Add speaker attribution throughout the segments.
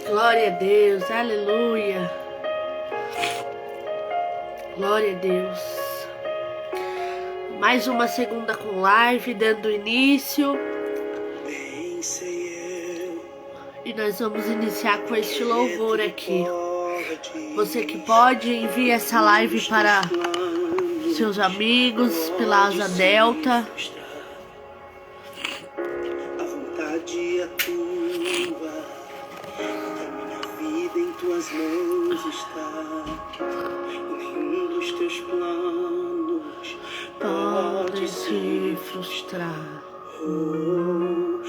Speaker 1: Glória a Deus, aleluia. Glória a Deus. Mais uma segunda com live, dando início. E nós vamos iniciar com este louvor aqui. Você que pode, envie essa live para seus amigos, pela Asa Delta.
Speaker 2: A vontade é tua, a minha vida em tuas mãos está. Nenhum dos teus planos
Speaker 1: Pode se frustrar.
Speaker 2: Nenhum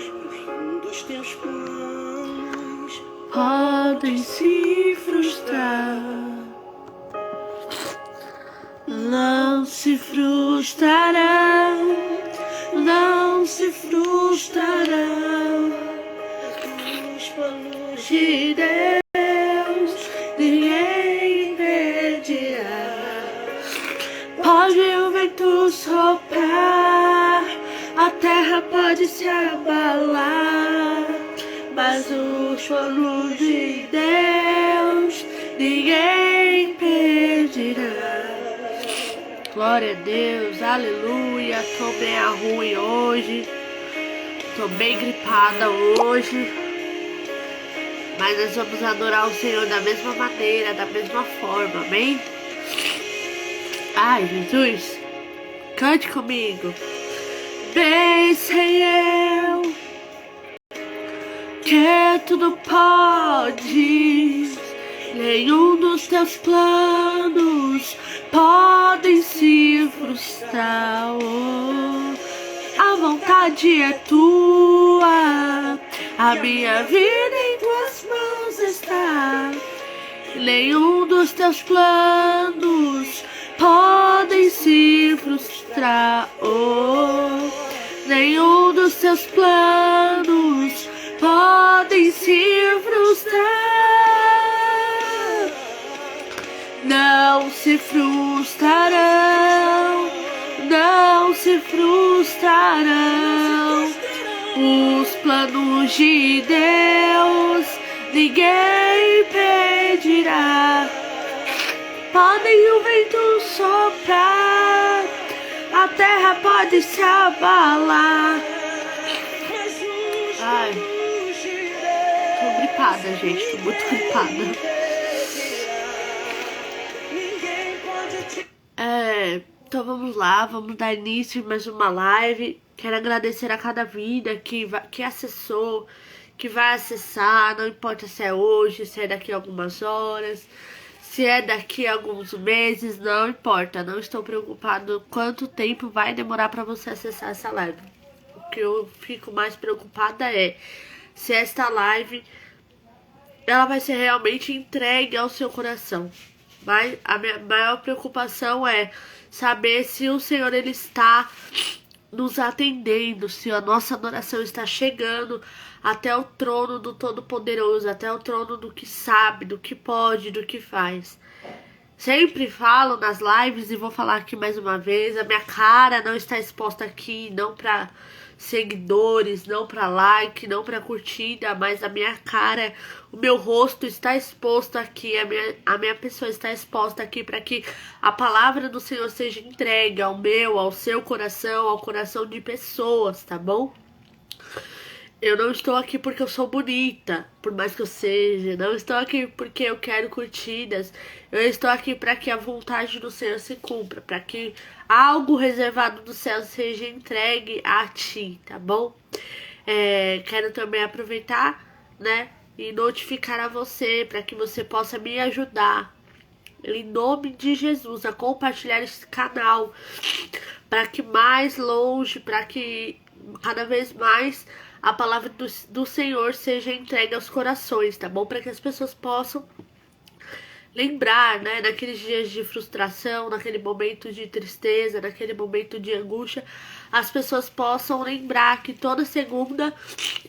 Speaker 2: dos teus planos
Speaker 1: Podem se frustrar. Não se frustrarão. Não se frustrarão.
Speaker 2: os planos
Speaker 1: De Deus ninguém impedirá. Pode o vento soprar, a terra pode se abalar, mas os planos de Deus ninguém impedirá. Glória a Deus, aleluia. Tô bem ruim hoje, tô bem gripada hoje, mas nós vamos adorar o Senhor da mesma maneira, da mesma forma, amém? Ai, Jesus, cante comigo. Bem sei eu que tudo pode, nenhum dos teus planos podem se frustrar. Oh, a vontade é tua, a minha vida em tuas mãos está. Nenhum dos teus planos podem se frustrar. Oh, nenhum dos teus planos podem se frustrar. Não se frustrarão, não se frustrarão. Os planos de Deus ninguém impedirá. Podem o vento soprar, a terra pode se abalar. Ai, tô gripada, gente, tô muito gripada. Então vamos lá, vamos dar início em mais uma live. Quero agradecer a cada vida que acessou, que vai acessar, não importa se é hoje, se é daqui a algumas horas, se é daqui a alguns meses, não importa. Não estou preocupado quanto tempo vai demorar para você acessar essa live. O que eu fico mais preocupada é se esta live ela vai ser realmente entregue ao seu coração. Mas a minha maior preocupação é saber se o Senhor ele está nos atendendo, se a nossa adoração está chegando até o trono do Todo-Poderoso, até o trono do que sabe, do que pode, do que faz. Sempre falo nas lives e vou falar aqui mais uma vez, a minha cara não está exposta aqui, não para seguidores, não para like, não para curtida, mas a minha cara, o meu rosto está exposto aqui, a minha pessoa está exposta aqui para que a palavra do Senhor seja entregue ao meu, ao seu coração, ao coração de pessoas, tá bom? Eu não estou aqui porque eu sou bonita, por mais que eu seja. Não estou aqui porque eu quero curtidas. Eu estou aqui para que a vontade do Senhor se cumpra, para que algo reservado do céu seja entregue a ti, tá bom? Quero também aproveitar, né, e notificar a você para que você possa me ajudar, em nome de Jesus, a compartilhar esse canal, para que mais longe, para que cada vez mais a palavra do Senhor seja entregue aos corações, tá bom? Para que as pessoas possam lembrar, né, naqueles dias de frustração, naquele momento de tristeza, naquele momento de angústia, as pessoas possam lembrar que toda segunda,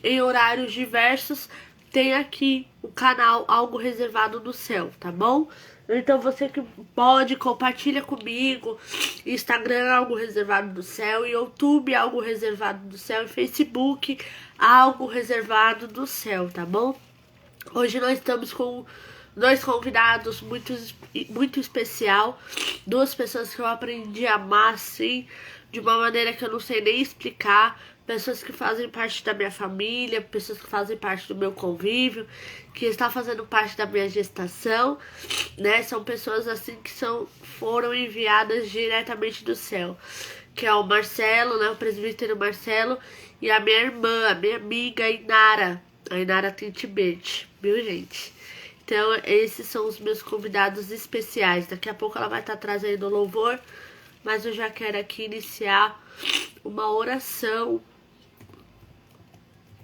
Speaker 1: em horários diversos, tem aqui o canal Algo Reservado no Céu, tá bom? Então você que pode, compartilha comigo. Instagram, Algo Reservado do Céu. YouTube, Algo Reservado do Céu. E Facebook, Algo Reservado do Céu, tá bom? Hoje nós estamos com 2 convidados muito especial. 2 pessoas que eu aprendi a amar, assim, de uma maneira que eu não sei nem explicar. Pessoas que fazem parte da minha família, pessoas que fazem parte do meu convívio, que está fazendo parte da minha gestação, né? São pessoas assim que foram enviadas diretamente do céu. Que é o Marcelo, né? O presbítero Marcelo, e a minha irmã, a minha amiga Inara. A Inara tem Tibete, viu, gente? Então, esses são os meus convidados especiais. Daqui a pouco ela vai estar trazendo louvor, mas eu já quero aqui iniciar uma oração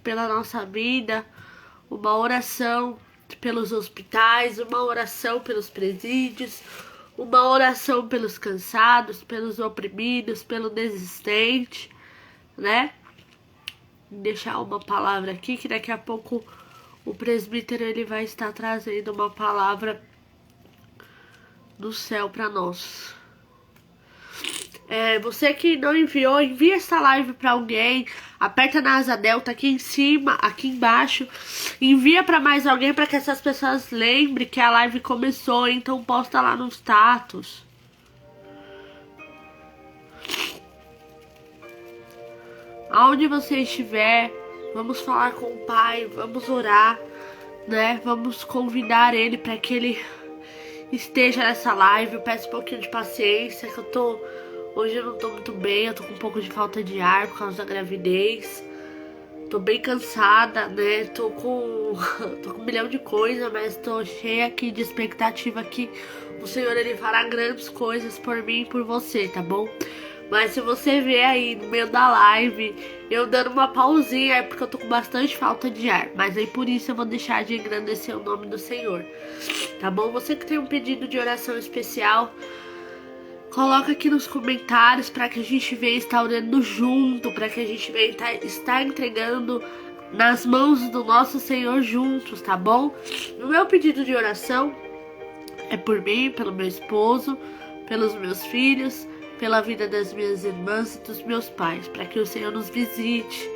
Speaker 1: pela nossa vida, uma oração pelos hospitais, uma oração pelos presídios, uma oração pelos cansados, pelos oprimidos, pelo desistente, né? Deixar uma palavra aqui, que daqui a pouco o presbítero ele vai estar trazendo uma palavra do céu para nós. Você que não enviou, envia essa live para alguém, aperta na asa delta aqui em cima, aqui embaixo, envia para mais alguém para que essas pessoas lembrem que a live começou, então posta lá no status. Aonde você estiver, vamos falar com o Pai, vamos orar, né? Vamos convidar Ele para que Ele esteja nessa live. Eu peço um pouquinho de paciência, que hoje eu não tô muito bem, eu tô com um pouco de falta de ar por causa da gravidez. Tô bem cansada, né? Tô com 1 milhão de coisas, mas tô cheia aqui de expectativa que o Senhor Ele fará grandes coisas por mim e por você, tá bom? Mas se você ver aí no meio da live eu dando uma pausinha, é porque eu tô com bastante falta de ar. Mas aí por isso eu vou deixar de engrandecer o nome do Senhor, tá bom? Você que tem um pedido de oração especial, coloca aqui nos comentários para que a gente venha estar orando junto, para que a gente venha estar entregando nas mãos do nosso Senhor juntos, tá bom? O meu pedido de oração é por mim, pelo meu esposo, pelos meus filhos, pela vida das minhas irmãs e dos meus pais, para que o Senhor nos visite,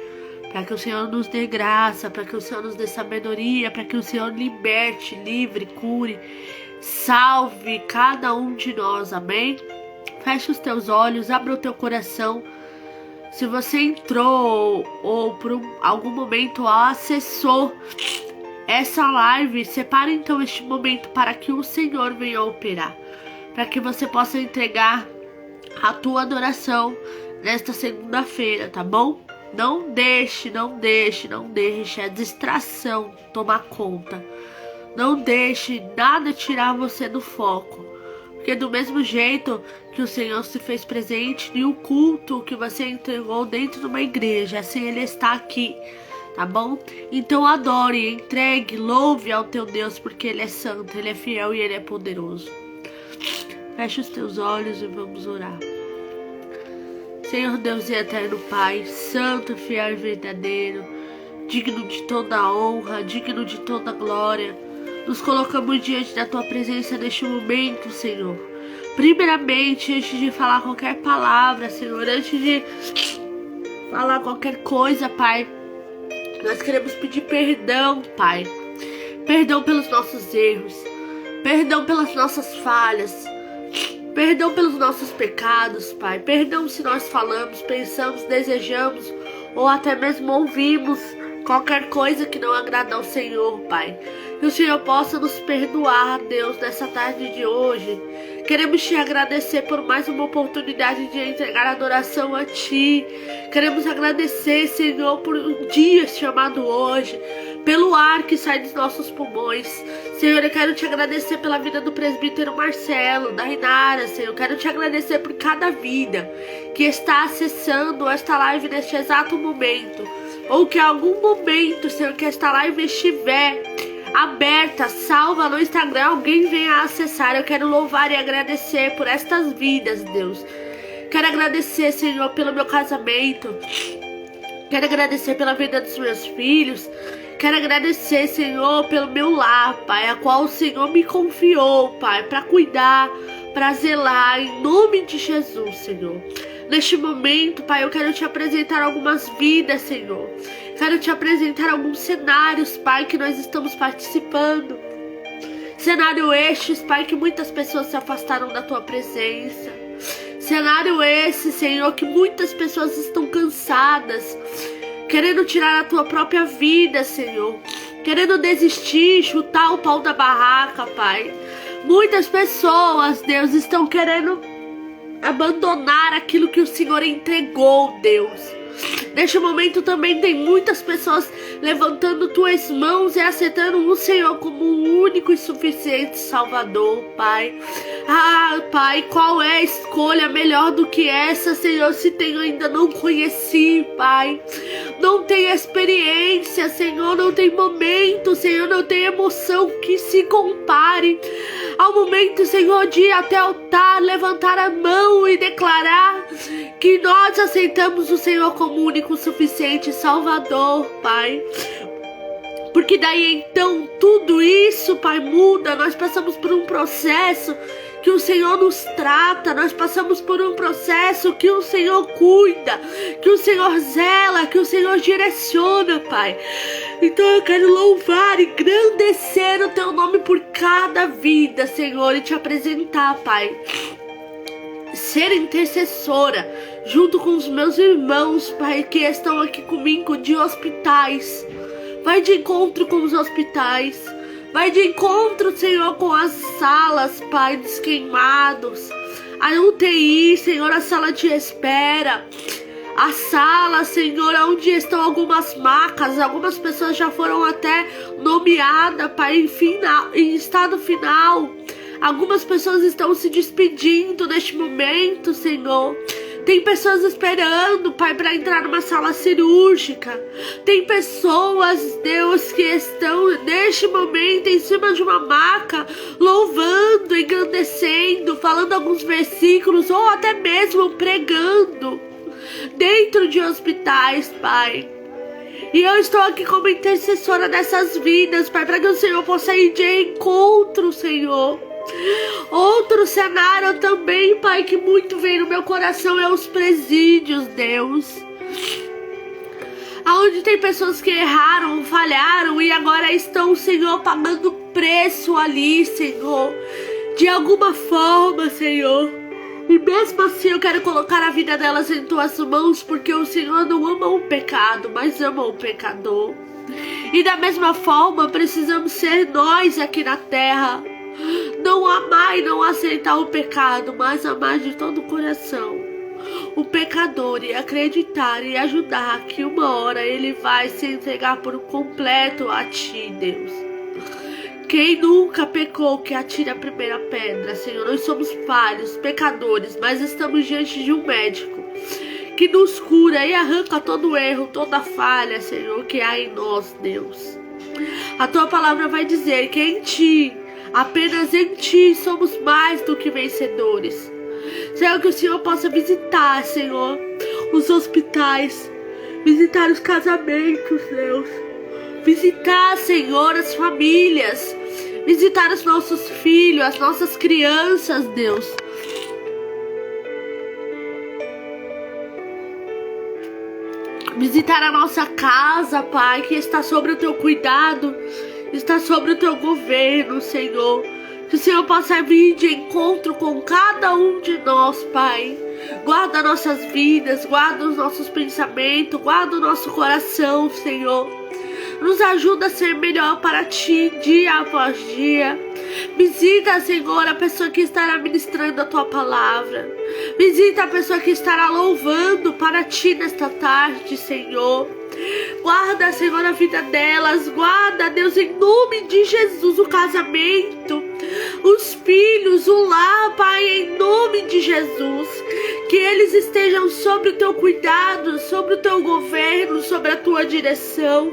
Speaker 1: para que o Senhor nos dê graça, para que o Senhor nos dê sabedoria, para que o Senhor liberte, livre, cure, salve cada um de nós, amém? Feche os teus olhos, abra o teu coração. Se você entrou ou por algum momento acessou essa live, separe então este momento para que o Senhor venha operar, para que você possa entregar a tua adoração nesta segunda-feira, tá bom? Não deixe a distração tomar conta. Não deixe nada tirar você do foco. Porque do mesmo jeito que o Senhor se fez presente em um culto que você entregou dentro de uma igreja, assim Ele está aqui, tá bom? Então adore, entregue, louve ao teu Deus, porque Ele é santo, Ele é fiel e Ele é poderoso. Feche os teus olhos e vamos orar. Senhor Deus e eterno Pai, santo, fiel e verdadeiro, digno de toda honra, digno de toda glória, nos colocamos diante da Tua presença neste momento, Senhor. Primeiramente, antes de falar qualquer palavra, Senhor, antes de falar qualquer coisa, Pai, nós queremos pedir perdão, Pai. Perdão pelos nossos erros, perdão pelas nossas falhas, perdão pelos nossos pecados, Pai. Perdão se nós falamos, pensamos, desejamos ou até mesmo ouvimos qualquer coisa que não agrada ao Senhor, Pai. Que o Senhor possa nos perdoar, Deus, nessa tarde de hoje. Queremos Te agradecer por mais uma oportunidade de entregar adoração a Ti. Queremos agradecer, Senhor, por um dia chamado hoje, pelo ar que sai dos nossos pulmões. Senhor, eu quero Te agradecer pela vida do presbítero Marcelo, da Inara, Senhor. Eu quero Te agradecer por cada vida que está acessando esta live neste exato momento. Ou que em algum momento, Senhor, que esta live estiver aberta, salva no Instagram, alguém venha acessar. Eu quero louvar e agradecer por estas vidas, Deus. Quero agradecer, Senhor, pelo meu casamento. Quero agradecer pela vida dos meus filhos. Quero agradecer, Senhor, pelo meu lar, Pai, a qual o Senhor me confiou, Pai, para cuidar, para zelar, em nome de Jesus, Senhor. Neste momento, Pai, eu quero Te apresentar algumas vidas, Senhor. Quero te apresentar alguns cenários, Pai, que nós estamos participando. Cenário estes, Pai, que muitas pessoas se afastaram da tua presença. Cenário esse, Senhor, que muitas pessoas estão cansadas, querendo tirar a tua própria vida, Senhor. Querendo desistir, chutar o pau da barraca, Pai. Muitas pessoas, Deus, estão querendo abandonar aquilo que o Senhor entregou, Deus. Neste momento também tem muitas pessoas levantando tuas mãos e aceitando o Senhor como o único e suficiente Salvador, Pai. Ah, Pai, qual é a escolha melhor do que essa, Senhor, se eu ainda não conheci, Pai? Não tem experiência, Senhor, não tem momento, Senhor, não tem emoção que se compare ao momento, Senhor, de ir até o altar, levantar a mão e declarar que nós aceitamos o Senhor como o único suficiente Salvador, Pai. Porque daí então tudo isso, Pai, muda. Nós passamos por um processo que o Senhor nos trata, nós passamos por um processo que o Senhor cuida, que o Senhor zela, que o Senhor direciona, Pai. Então eu quero louvar e engrandecer o teu nome por cada vida, Senhor, e te apresentar, Pai. Ser intercessora junto com os meus irmãos, Pai, que estão aqui comigo de hospitais. Vai de encontro com os hospitais. Vai de encontro, Senhor, com as salas, Pai, dos queimados. A UTI, Senhor, a sala de espera. A sala, Senhor, onde estão algumas macas. Algumas pessoas já foram até nomeadas, Pai, em estado final. Algumas pessoas estão se despedindo neste momento, Senhor. Tem pessoas esperando, Pai, para entrar numa sala cirúrgica. Tem pessoas, Deus, que estão neste momento em cima de uma maca, louvando, engrandecendo, falando alguns versículos ou até mesmo pregando dentro de hospitais, Pai. E eu estou aqui como intercessora dessas vidas, Pai, para que o Senhor possa ir de encontro, Senhor. Outro cenário também, Pai, que muito vem no meu coração é os presídios, Deus. Aonde tem pessoas que erraram, falharam e agora estão, Senhor, pagando preço ali, Senhor. De alguma forma, Senhor. E mesmo assim eu quero colocar a vida delas em tuas mãos, porque o Senhor não ama o pecado, mas ama o pecador. E da mesma forma precisamos ser nós aqui na terra. Não amar e não aceitar o pecado, mas amar de todo o coração o pecador e acreditar e ajudar que uma hora ele vai se entregar por completo a Ti, Deus. Quem nunca pecou, que atire a primeira pedra, Senhor. Nós somos falhos, pecadores, mas estamos diante de um médico que nos cura e arranca todo erro, toda falha, Senhor, que há em nós, Deus. A Tua palavra vai dizer que em Ti, apenas em Ti, somos mais do que vencedores. Senhor, que o Senhor possa visitar, Senhor, os hospitais, visitar os casamentos, Deus. Visitar, Senhor, as famílias, visitar os nossos filhos, as nossas crianças, Deus. Visitar a nossa casa, Pai, que está sobre o Teu cuidado, está sobre o Teu governo, Senhor. Que o Senhor possa vir de encontro com cada um de nós, Pai. Guarda nossas vidas, guarda os nossos pensamentos, guarda o nosso coração, Senhor. Nos ajuda a ser melhor para Ti, dia após dia. Visita, Senhor, a pessoa que estará ministrando a Tua palavra. Visita a pessoa que estará louvando para Ti nesta tarde, Senhor. Guarda, Senhor, a vida delas. Guarda, Deus, em nome de Jesus, o casamento, os filhos, o lar, Pai, em nome de Jesus. Que eles estejam sobre o Teu cuidado, sobre o Teu governo, sobre a Tua direção.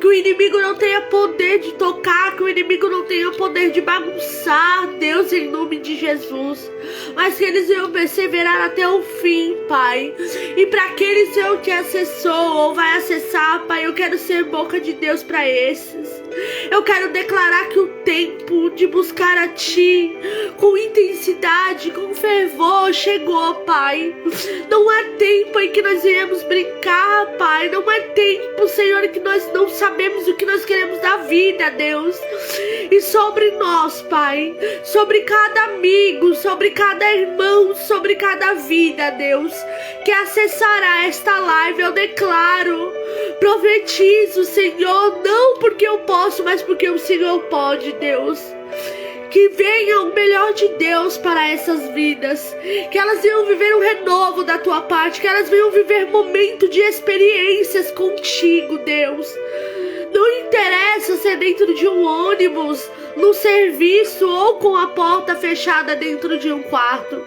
Speaker 1: Que o inimigo não tenha poder de tocar, que o inimigo não tenha poder de bagunçar, Deus, em nome de Jesus. Mas que eles venham perseverar até o fim, Pai. E para aquele Senhor que acessou ou vai acessar, Pai, eu quero ser boca de Deus para esses. Eu Eu quero declarar que o tempo de buscar a Ti com intensidade, com fervor, chegou, Pai. Não há tempo em que nós viemos brincar, Pai. Não há tempo, Senhor, em que nós não sabemos o que nós queremos da vida, Deus. E sobre nós, Pai, sobre cada amigo, sobre cada irmão, sobre cada vida, Deus, que acessará esta live, eu declaro, profetizo, Senhor, não porque eu posso, mas porque o Senhor pode, Deus. Que venha o melhor de Deus para essas vidas, que elas venham viver um renovo da Tua parte, que elas venham viver momento de experiências contigo, Deus. Não interessa ser dentro de um ônibus, no serviço ou com a porta fechada dentro de um quarto.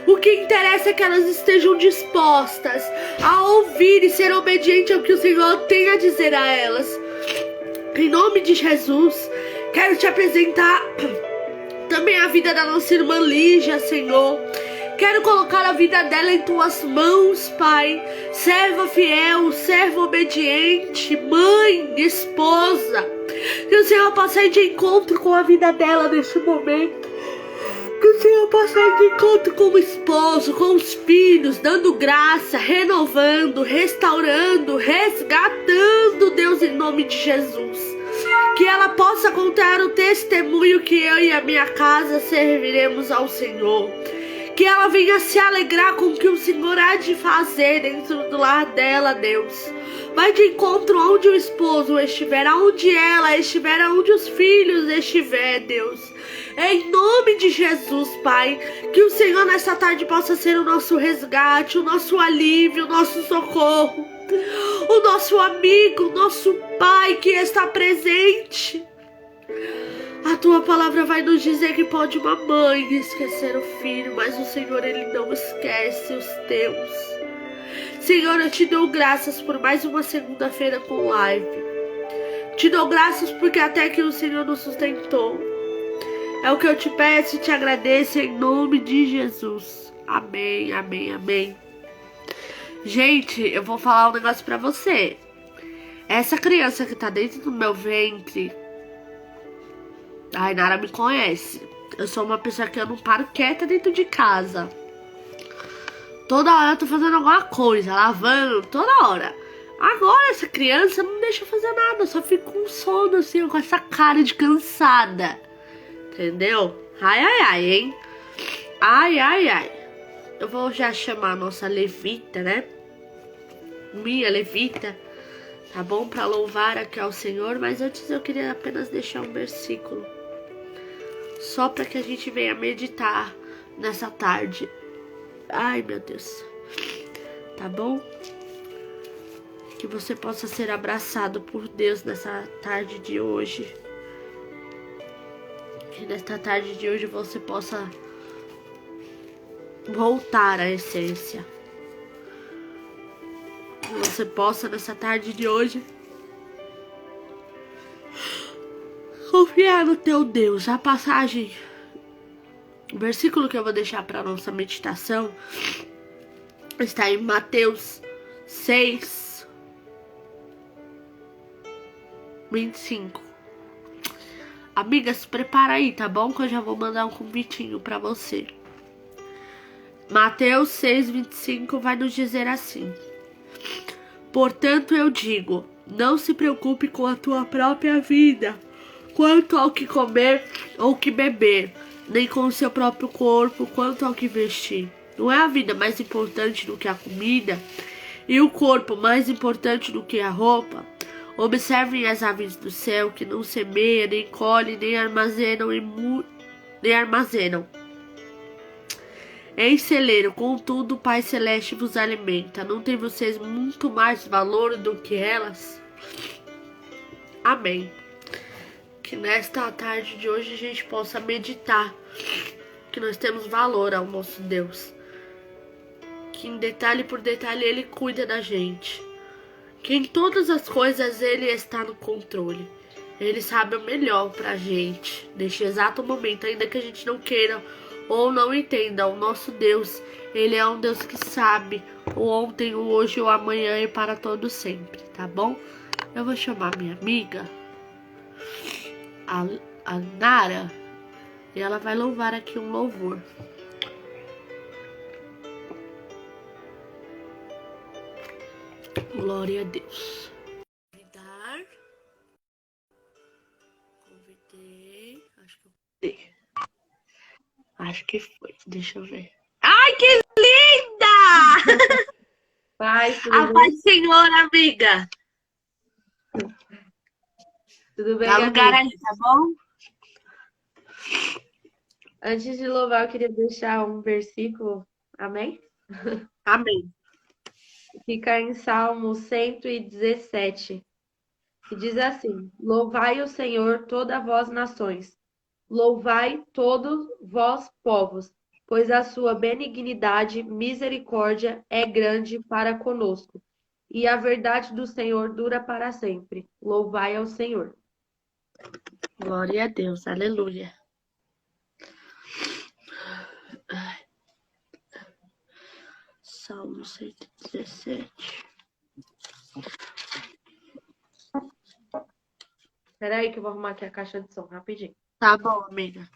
Speaker 1: O que interessa é que elas estejam dispostas a ouvir e ser obedientes ao que o Senhor tem a dizer a elas. Em nome de Jesus, quero te apresentar também a vida da nossa irmã Lígia, Senhor. Quero colocar a vida dela em Tuas mãos, Pai. Serva fiel, serva obediente, mãe, esposa. Que o Senhor possa ir de encontro com a vida dela neste momento. Que o Senhor possa ir de encontro com o esposo, com os filhos, dando graça, renovando, restaurando, resgatando, Deus, em nome de Jesus. Que ela possa contar o testemunho que eu e a minha casa serviremos ao Senhor. Que ela venha se alegrar com o que o Senhor há de fazer dentro do lar dela, Deus. Vai de encontro onde o esposo estiver, aonde ela estiver, aonde os filhos estiver, Deus. Em nome de Jesus, Pai, que o Senhor nessa tarde possa ser o nosso resgate, o nosso alívio, o nosso socorro, o nosso amigo, o nosso Pai que está presente. A Tua palavra vai nos dizer que pode uma mãe esquecer o filho, mas o Senhor, Ele não esquece os teus. Senhor, eu te dou graças por mais uma segunda-feira com live. Te dou graças porque até aqui o Senhor nos sustentou. É o que eu te peço e te agradeço em nome de Jesus. Amém, amém, amém. Gente, eu vou falar um negócio pra você. Essa criança que tá dentro do meu ventre, a Rainara me conhece. Eu sou uma pessoa que eu não paro quieta dentro de casa. Toda hora eu tô fazendo alguma coisa, lavando, toda hora. Agora essa criança não deixa eu fazer nada, eu só fico com sono assim, com essa cara de cansada. Entendeu? Ai, ai, ai, hein? Ai, ai, ai. Eu vou já chamar a nossa levita, né? Minha levita, tá bom? Pra louvar aqui ao Senhor. Mas antes eu queria apenas deixar um versículo, só pra que a gente venha meditar nessa tarde. Ai, meu Deus. Tá bom? Que você possa ser abraçado por Deus nessa tarde de hoje. Que nesta tarde de hoje você possa voltar à essência. Que você possa nessa tarde de hoje confiar no teu Deus. A passagem, o versículo que eu vou deixar para nossa meditação está em Mateus 6, 25. Amiga, se prepara aí, tá bom? Que eu já vou mandar um convitinho pra você. Mateus 6, 25 vai nos dizer assim: portanto eu digo, não se preocupe com a tua própria vida, quanto ao que comer ou que beber, nem com o seu próprio corpo, quanto ao que vestir. Não é a vida mais importante do que a comida, e o corpo mais importante do que a roupa? Observem as aves do céu, que não semeiam, nem colhem, nem armazenam em celeiro, contudo o Pai Celeste vos alimenta. Não tem vocês muito mais valor do que elas? Amém. Que nesta tarde de hoje a gente possa meditar que nós temos valor ao nosso Deus, que em detalhe por detalhe Ele cuida da gente, que em todas as coisas Ele está no controle. Ele sabe o melhor pra gente neste exato momento, ainda que a gente não queira ou não entenda. O nosso Deus, Ele é um Deus que sabe o ontem, o hoje, o amanhã e para todo sempre, tá bom? Eu vou chamar minha amiga a Nara, e ela vai louvar aqui um louvor. Glória a Deus. Convidei. Acho que foi. Deixa eu ver. Ai, que linda!
Speaker 3: Paz, tudo
Speaker 1: A
Speaker 3: bem?
Speaker 1: paz do Senhor, amiga.
Speaker 3: Tudo bem,
Speaker 1: Dá lugar
Speaker 3: amiga?
Speaker 1: aí, tá bom?
Speaker 3: Antes de louvar, eu queria deixar um versículo, amém?
Speaker 1: Amém.
Speaker 3: Fica em Salmo 117, que diz assim: Louvai o Senhor, toda vós nações, louvai todos vós povos, pois a sua benignidade, misericórdia é grande para conosco, e a verdade do Senhor dura para sempre. Louvai ao Senhor.
Speaker 1: Glória a Deus. Aleluia. Salmo 117.
Speaker 3: Espera aí que eu vou arrumar aqui a caixa de som, rapidinho.
Speaker 1: Tá bom, amiga.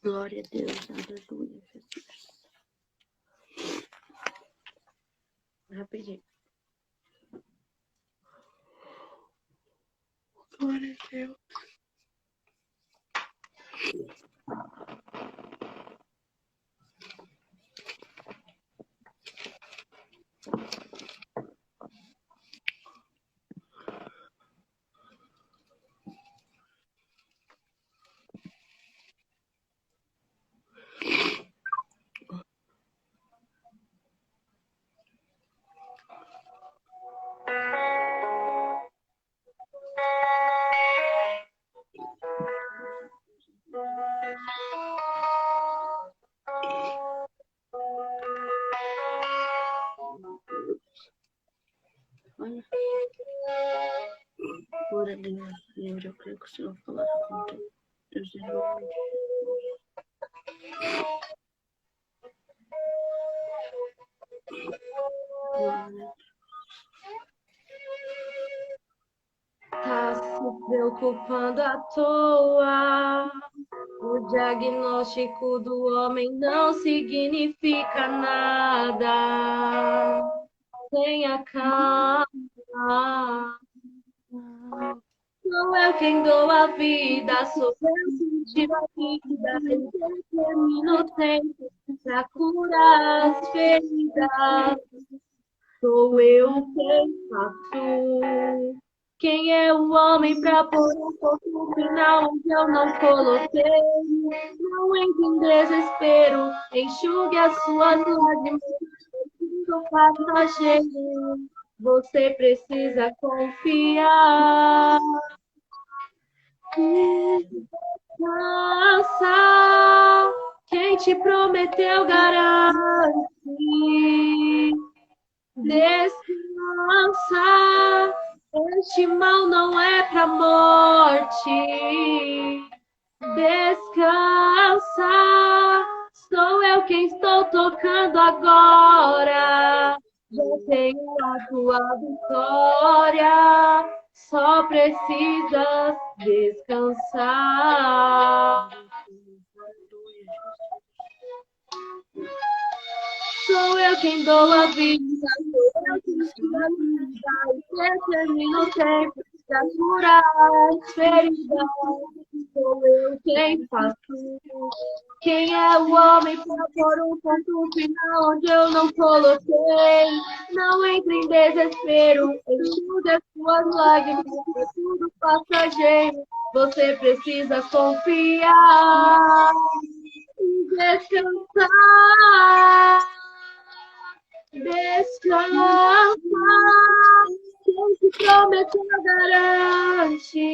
Speaker 1: Glória a Deus. Aleluia, Jesus.
Speaker 3: Rapidinho.
Speaker 1: Glória a Deus. Olha. Por Deus, livre, eu creio que o Senhor falará com Deus em nome de Jesus.
Speaker 3: Tá se preocupando à toa. O diagnóstico do homem não significa nada. Tenha calma. Não é quem dou a vida, sou eu que tiro a vida. Eu determino o tempo pra curar as feridas. Sou eu quem faço. Quem é o homem pra pôr um ponto final onde eu não coloquei? Não entre em desespero, enxugue as suas lágrimas. Tudo passageiro, você precisa confiar. Descansa, quem te prometeu garante. Descansa, este mal não é pra morte. Descansa, sou eu quem estou tocando agora. Já tenho a tua vitória, só precisas descansar. Sou eu quem dou a vida, sou eu quem tiro a vida e determino o tempo pra curar as feridas. Sou eu quem faço. Quem é o homem pra pôr um ponto final onde eu não coloquei? Não entre em desespero, enxugue as suas lágrimas, é tudo passageiro. Você precisa confiar e descansar. Descansa, quem te prometeu garante.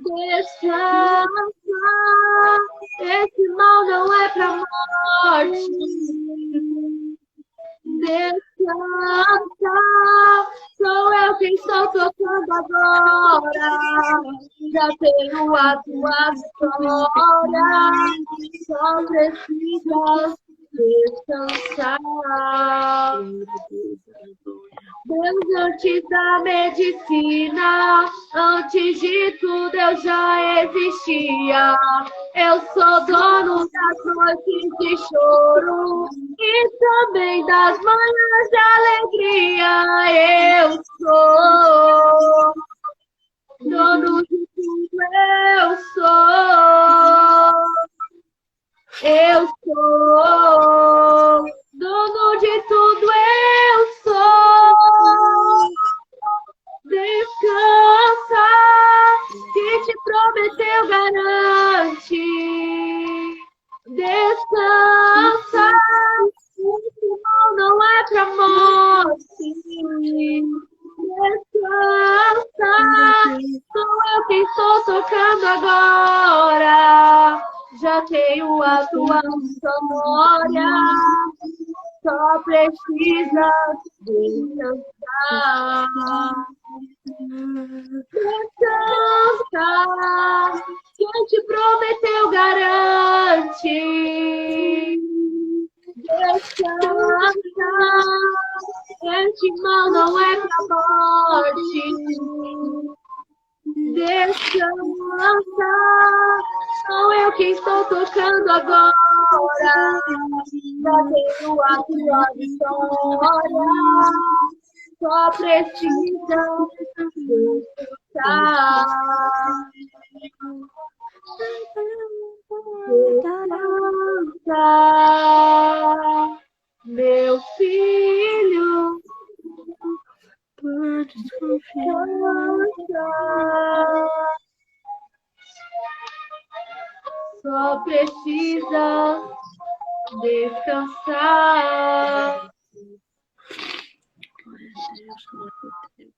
Speaker 3: Descansa, esse mal não é pra morte. Descansa, sou eu quem estou tocando agora. Já tenho a tua história, só precisas descansar. Deus antes da medicina, antes de tudo eu já existia. Eu sou dono das noites de choro e também das manhãs de alegria. Eu sou dono de tudo, eu sou. Eu sou dono de tudo, eu sou. Descansa, que te prometeu garante. Descansa, esse mal não é pra morte. Descansa, sou eu quem estou tocando agora. Já tenho a tua história, só precisa descansar. Descansa, quem te prometeu garante. Descansa, este mal não é pra morte. Descansa, sou eu quem estou tocando agora. Já tenho a tua história, só precisa descansar. Descansa, meu filho.
Speaker 1: Pode confiar.
Speaker 3: Só precisa descansar.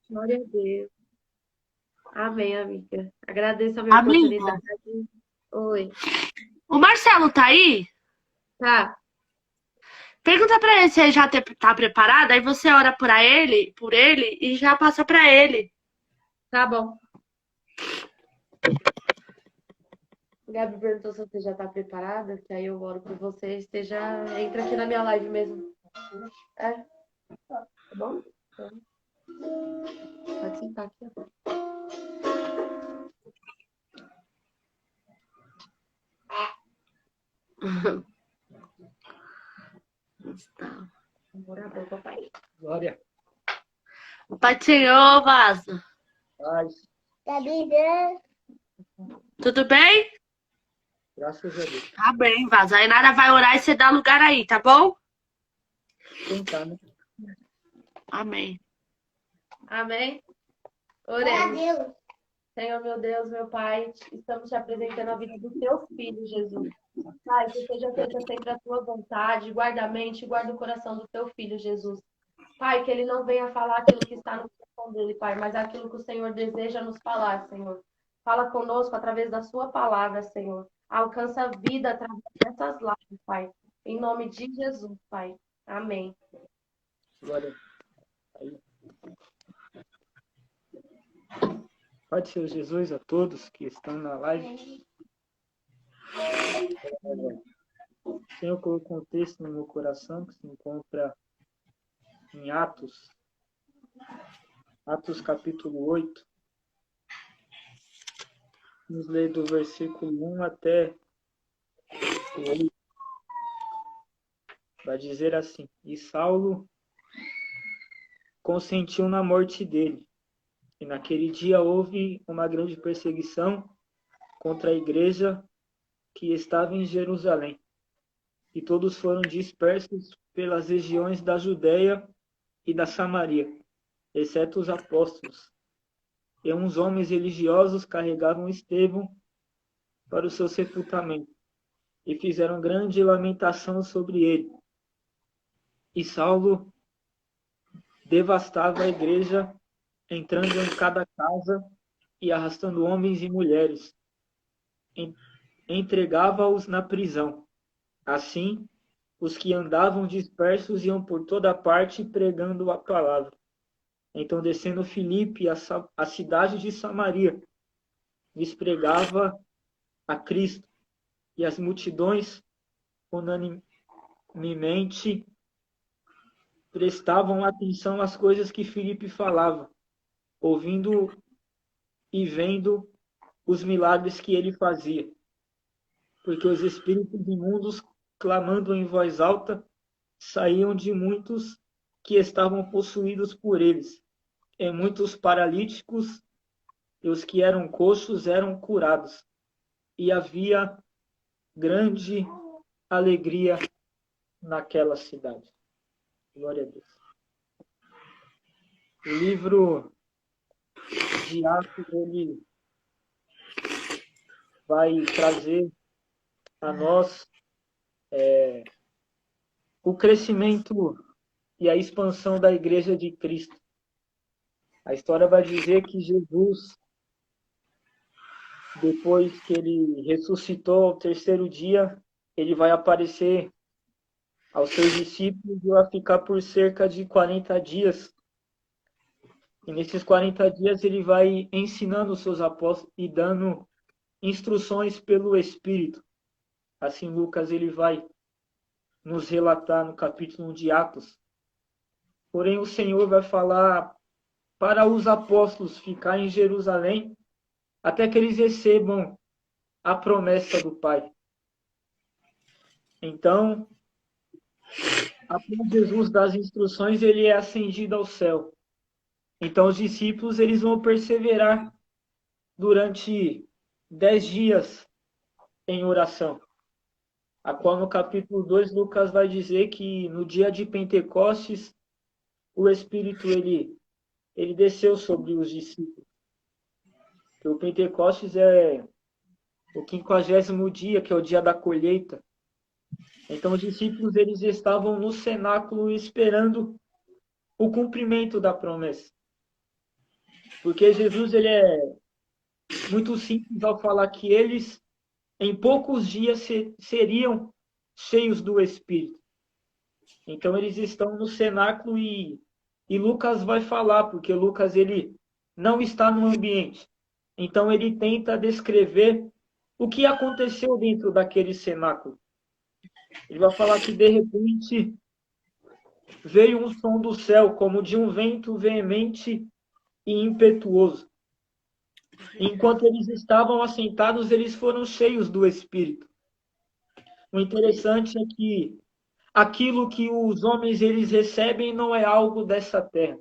Speaker 3: Glória a Deus. Amém, amiga. Agradeço a minha
Speaker 1: Amiga.
Speaker 3: oportunidade. Oi.
Speaker 1: O Marcelo tá aí?
Speaker 3: Tá.
Speaker 1: Pergunta pra ele se ele já tá preparado, aí você ora por ele e já passa pra ele.
Speaker 3: Tá bom. Gabi perguntou se você já tá preparada, que aí eu oro por você. Entra aqui na minha live mesmo. É? Tá bom? Então, pode sentar aqui. Orador, papai.
Speaker 4: Glória.
Speaker 1: O Pai do Senhor, vaso.
Speaker 4: Paz.
Speaker 1: Tudo bem?
Speaker 4: Graças a Deus.
Speaker 1: Tá bem, vaso. Aí nada vai orar e você dá lugar aí, tá bom?
Speaker 4: Tentar, né?
Speaker 1: Amém.
Speaker 3: Amém? Oremos. Senhor, meu Deus, meu Pai, estamos te apresentando a vida do teu filho, Jesus. Pai, que seja feita sempre a tua vontade, guarda a mente, guarda o coração do teu filho, Jesus. Pai, que ele não venha falar aquilo que está no coração dele, Pai, mas aquilo que o Senhor deseja nos falar, Senhor. Fala conosco através da sua palavra, Senhor. Alcança a vida através dessas lágrimas, Pai. Em nome de Jesus, Pai. Amém.
Speaker 4: Glória. Aí. Pode ser Jesus a todos que estão na live. O Senhor colocou um texto no meu coração que se encontra em Atos capítulo 8. Vamos ler do versículo 1 até o 8. Vai dizer assim: E Saulo consentiu na morte dele. E naquele dia houve uma grande perseguição contra a igreja que estava em Jerusalém. E todos foram dispersos pelas regiões da Judéia e da Samaria, exceto os apóstolos. E uns homens religiosos carregavam Estevão para o seu sepultamento, e fizeram grande lamentação sobre ele. E Saulo devastava a igreja, entrando em cada casa e arrastando homens e mulheres. Entregava-os na prisão. Assim, os que andavam dispersos iam por toda parte pregando a palavra. Então, descendo Filipe, a cidade de Samaria, lhes pregava a Cristo, e as multidões unanimemente prestavam atenção às coisas que Filipe falava, ouvindo e vendo os milagres que ele fazia. Porque os espíritos imundos, clamando em voz alta, saíam de muitos que estavam possuídos por eles. E muitos paralíticos e os que eram coxos eram curados. E havia grande alegria naquela cidade. Glória a Deus. O livro de Atos, ele vai trazer a nós o crescimento e a expansão da Igreja de Cristo. A história vai dizer que Jesus, depois que ele ressuscitou ao terceiro dia, ele vai aparecer aos seus discípulos e vai ficar por cerca de 40 dias. E nesses 40 dias ele vai ensinando os seus apóstolos e dando instruções pelo Espírito. Assim Lucas ele vai nos relatar no capítulo 1 de Atos. Porém o Senhor vai falar para os apóstolos ficar em Jerusalém até que eles recebam a promessa do Pai. Então, após Jesus dar as instruções, ele é ascendido ao céu. Então os discípulos eles vão perseverar durante 10 dias em oração. A qual no capítulo 2 Lucas vai dizer que no dia de Pentecostes o Espírito ele desceu sobre os discípulos. O Pentecostes é o 50º dia, que é o dia da colheita. Então os discípulos eles estavam no cenáculo esperando o cumprimento da promessa. Porque Jesus ele é muito simples ao falar que eles em poucos dias seriam cheios do Espírito. Então eles estão no cenáculo e Lucas vai falar, porque Lucas ele não está no ambiente. Então ele tenta descrever o que aconteceu dentro daquele cenáculo. Ele vai falar que de repente veio um som do céu como de um vento veemente e impetuoso. Enquanto eles estavam assentados, eles foram cheios do Espírito. O interessante é que aquilo que os homens eles recebem não é algo dessa terra.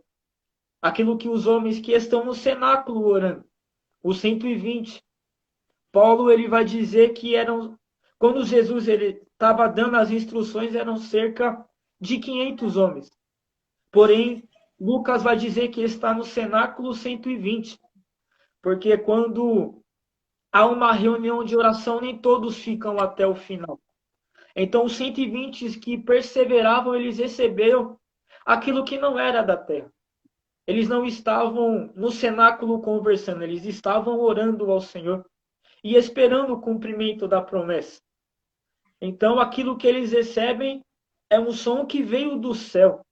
Speaker 4: Aquilo que os homens que estão no cenáculo orando, os 120. Paulo ele vai dizer que eram, quando Jesus ele estava dando as instruções, eram cerca de 500 homens. Porém, Lucas vai dizer que está no cenáculo 120. Porque quando há uma reunião de oração, nem todos ficam até o final. Então, os 120 que perseveravam, eles receberam aquilo que não era da terra. Eles não estavam no cenáculo conversando, eles estavam orando ao Senhor e esperando o cumprimento da promessa. Então, aquilo que eles recebem é um som que veio do céu.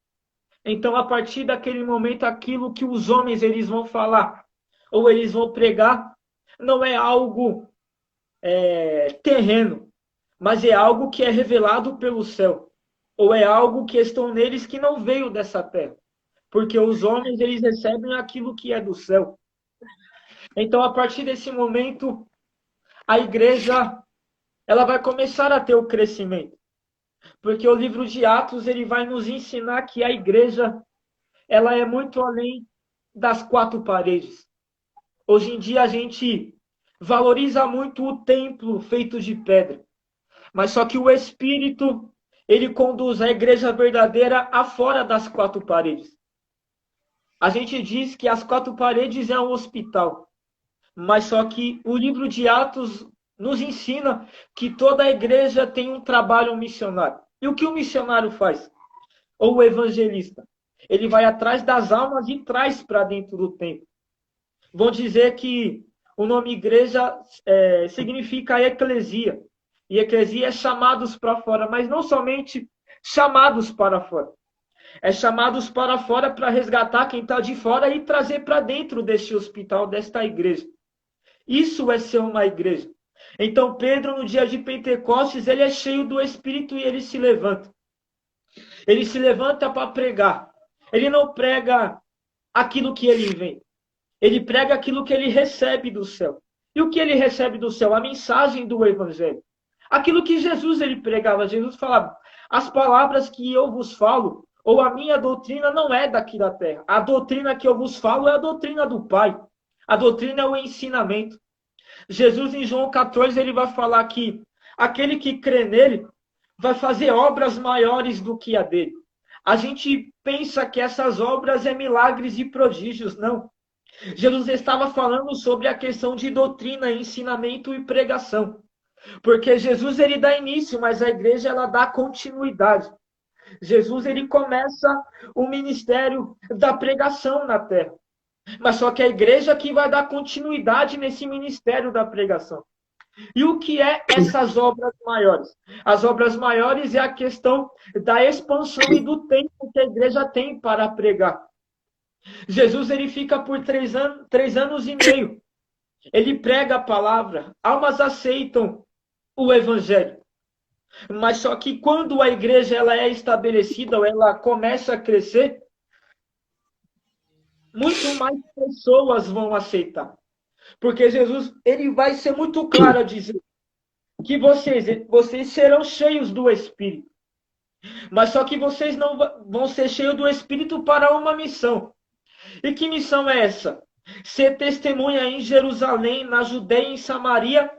Speaker 4: Então, a partir daquele momento, aquilo que os homens eles vão falar ou eles vão pregar, não é algo terreno, mas é algo que é revelado pelo céu, ou é algo que estão neles que não veio dessa terra, porque os homens eles recebem aquilo que é do céu. Então, a partir desse momento, a igreja ela vai começar a ter o crescimento, porque o livro de Atos ele vai nos ensinar que a igreja ela é muito além das 4 paredes. Hoje em dia a gente valoriza muito o templo feito de pedra. Mas só que o Espírito, ele conduz a igreja verdadeira afora das 4 paredes. A gente diz que as 4 paredes é um hospital. Mas só que o livro de Atos nos ensina que toda a igreja tem um trabalho missionário. E o que o missionário faz? Ou o evangelista? Ele vai atrás das almas e traz para dentro do templo. Vão dizer que o nome igreja significa eclesia. E eclesia é chamados para fora, mas não somente chamados para fora. É chamados para fora para resgatar quem está de fora e trazer para dentro deste hospital, desta igreja. Isso é ser uma igreja. Então Pedro, no dia de Pentecostes, ele é cheio do Espírito e ele se levanta. ele se levanta para pregar. Ele não prega aquilo que ele vê. Ele prega aquilo que ele recebe do céu. E o que ele recebe do céu? A mensagem do Evangelho. Aquilo que Jesus ele pregava. Jesus falava, as palavras que eu vos falo, ou a minha doutrina não é daqui da terra. A doutrina que eu vos falo é a doutrina do Pai. A doutrina é o ensinamento. Jesus em João 14 ele vai falar que aquele que crê nele vai fazer obras maiores do que a dele. A gente pensa que essas obras é milagres e prodígios, não. Jesus estava falando sobre a questão de doutrina, ensinamento e pregação. Porque Jesus ele dá início, mas a igreja ela dá continuidade. Jesus ele começa o ministério da pregação na terra. Mas só que a igreja que vai dar continuidade nesse ministério da pregação. E o que é essas obras maiores? As obras maiores é a questão da expansão e do tempo que a igreja tem para pregar. Jesus ele fica por 3 anos e meio. Ele prega a palavra, almas aceitam o evangelho. Mas só que quando a igreja ela é estabelecida, ou ela começa a crescer, muito mais pessoas vão aceitar. Porque Jesus ele vai ser muito claro a dizer que vocês serão cheios do Espírito. Mas só que vocês não vão ser cheios do Espírito para uma missão. E que missão é essa? Ser testemunha em Jerusalém, na Judeia, em Samaria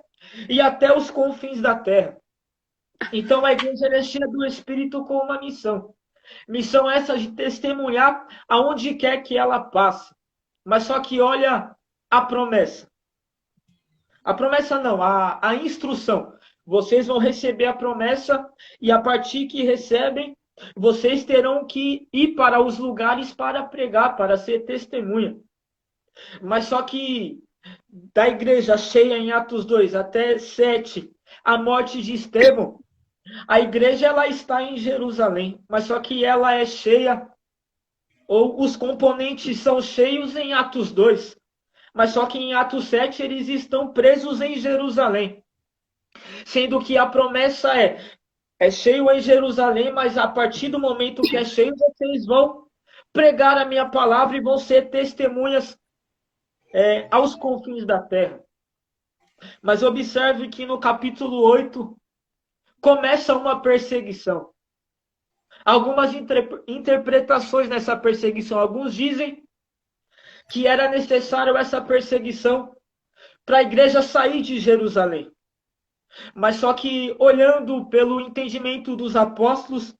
Speaker 4: e até os confins da terra. Então a igreja é cheia do Espírito com uma missão. Missão essa de testemunhar aonde quer que ela passe. Mas só que olha a promessa. A promessa não, a instrução. Vocês vão receber a promessa e a partir que recebem, vocês terão que ir para os lugares para pregar, para ser testemunha. Mas só que da igreja cheia em Atos 2 até 7, a morte de Estevão, a igreja ela está em Jerusalém, mas só que ela é cheia, ou os componentes são cheios em Atos 2, mas só que em Atos 7 eles estão presos em Jerusalém. Sendo que a promessa é cheio em Jerusalém, mas a partir do momento que é cheio, vocês vão pregar a minha palavra e vão ser testemunhas aos confins da terra. Mas observe que no capítulo 8 começa uma perseguição. Algumas interpretações nessa perseguição. Alguns dizem que era necessário essa perseguição para a igreja sair de Jerusalém. Mas só que, olhando pelo entendimento dos apóstolos,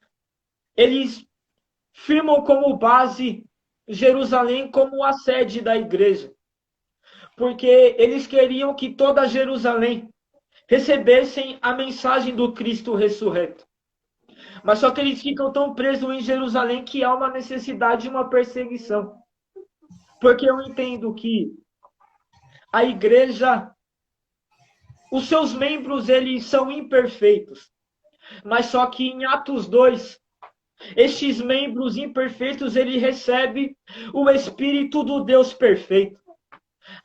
Speaker 4: eles firmam como base Jerusalém como a sede da igreja. Porque eles queriam que toda Jerusalém recebessem a mensagem do Cristo ressurreto. Mas só que eles ficam tão presos em Jerusalém que há uma necessidade de uma perseguição. Porque eu entendo que a igreja, os seus membros, eles são imperfeitos. Mas só que em Atos 2, estes membros imperfeitos, ele recebe o Espírito do Deus perfeito.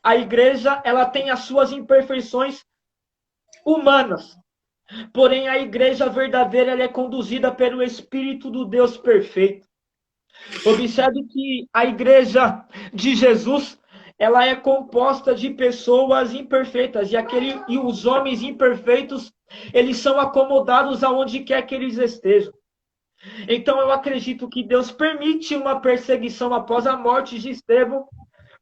Speaker 4: A igreja, ela tem as suas imperfeições humanas. Porém, a igreja verdadeira ela é conduzida pelo Espírito do Deus perfeito. Observe que a igreja de Jesus, ela é composta de pessoas imperfeitas. E os homens imperfeitos, eles são acomodados aonde quer que eles estejam. Então, eu acredito que Deus permite uma perseguição após a morte de Estevão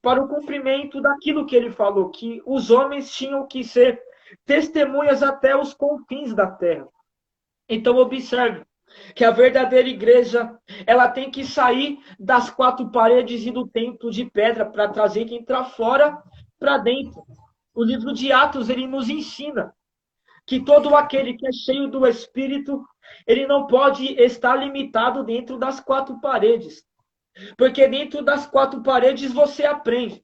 Speaker 4: para o cumprimento daquilo que ele falou, que os homens tinham que ser testemunhas até os confins da terra. Então observe que a verdadeira igreja, ela tem que sair das 4 paredes e do templo de pedra para trazer quem está fora para dentro. O livro de Atos, ele nos ensina que todo aquele que é cheio do Espírito, ele não pode estar limitado dentro das 4 paredes. Porque dentro das 4 paredes você aprende.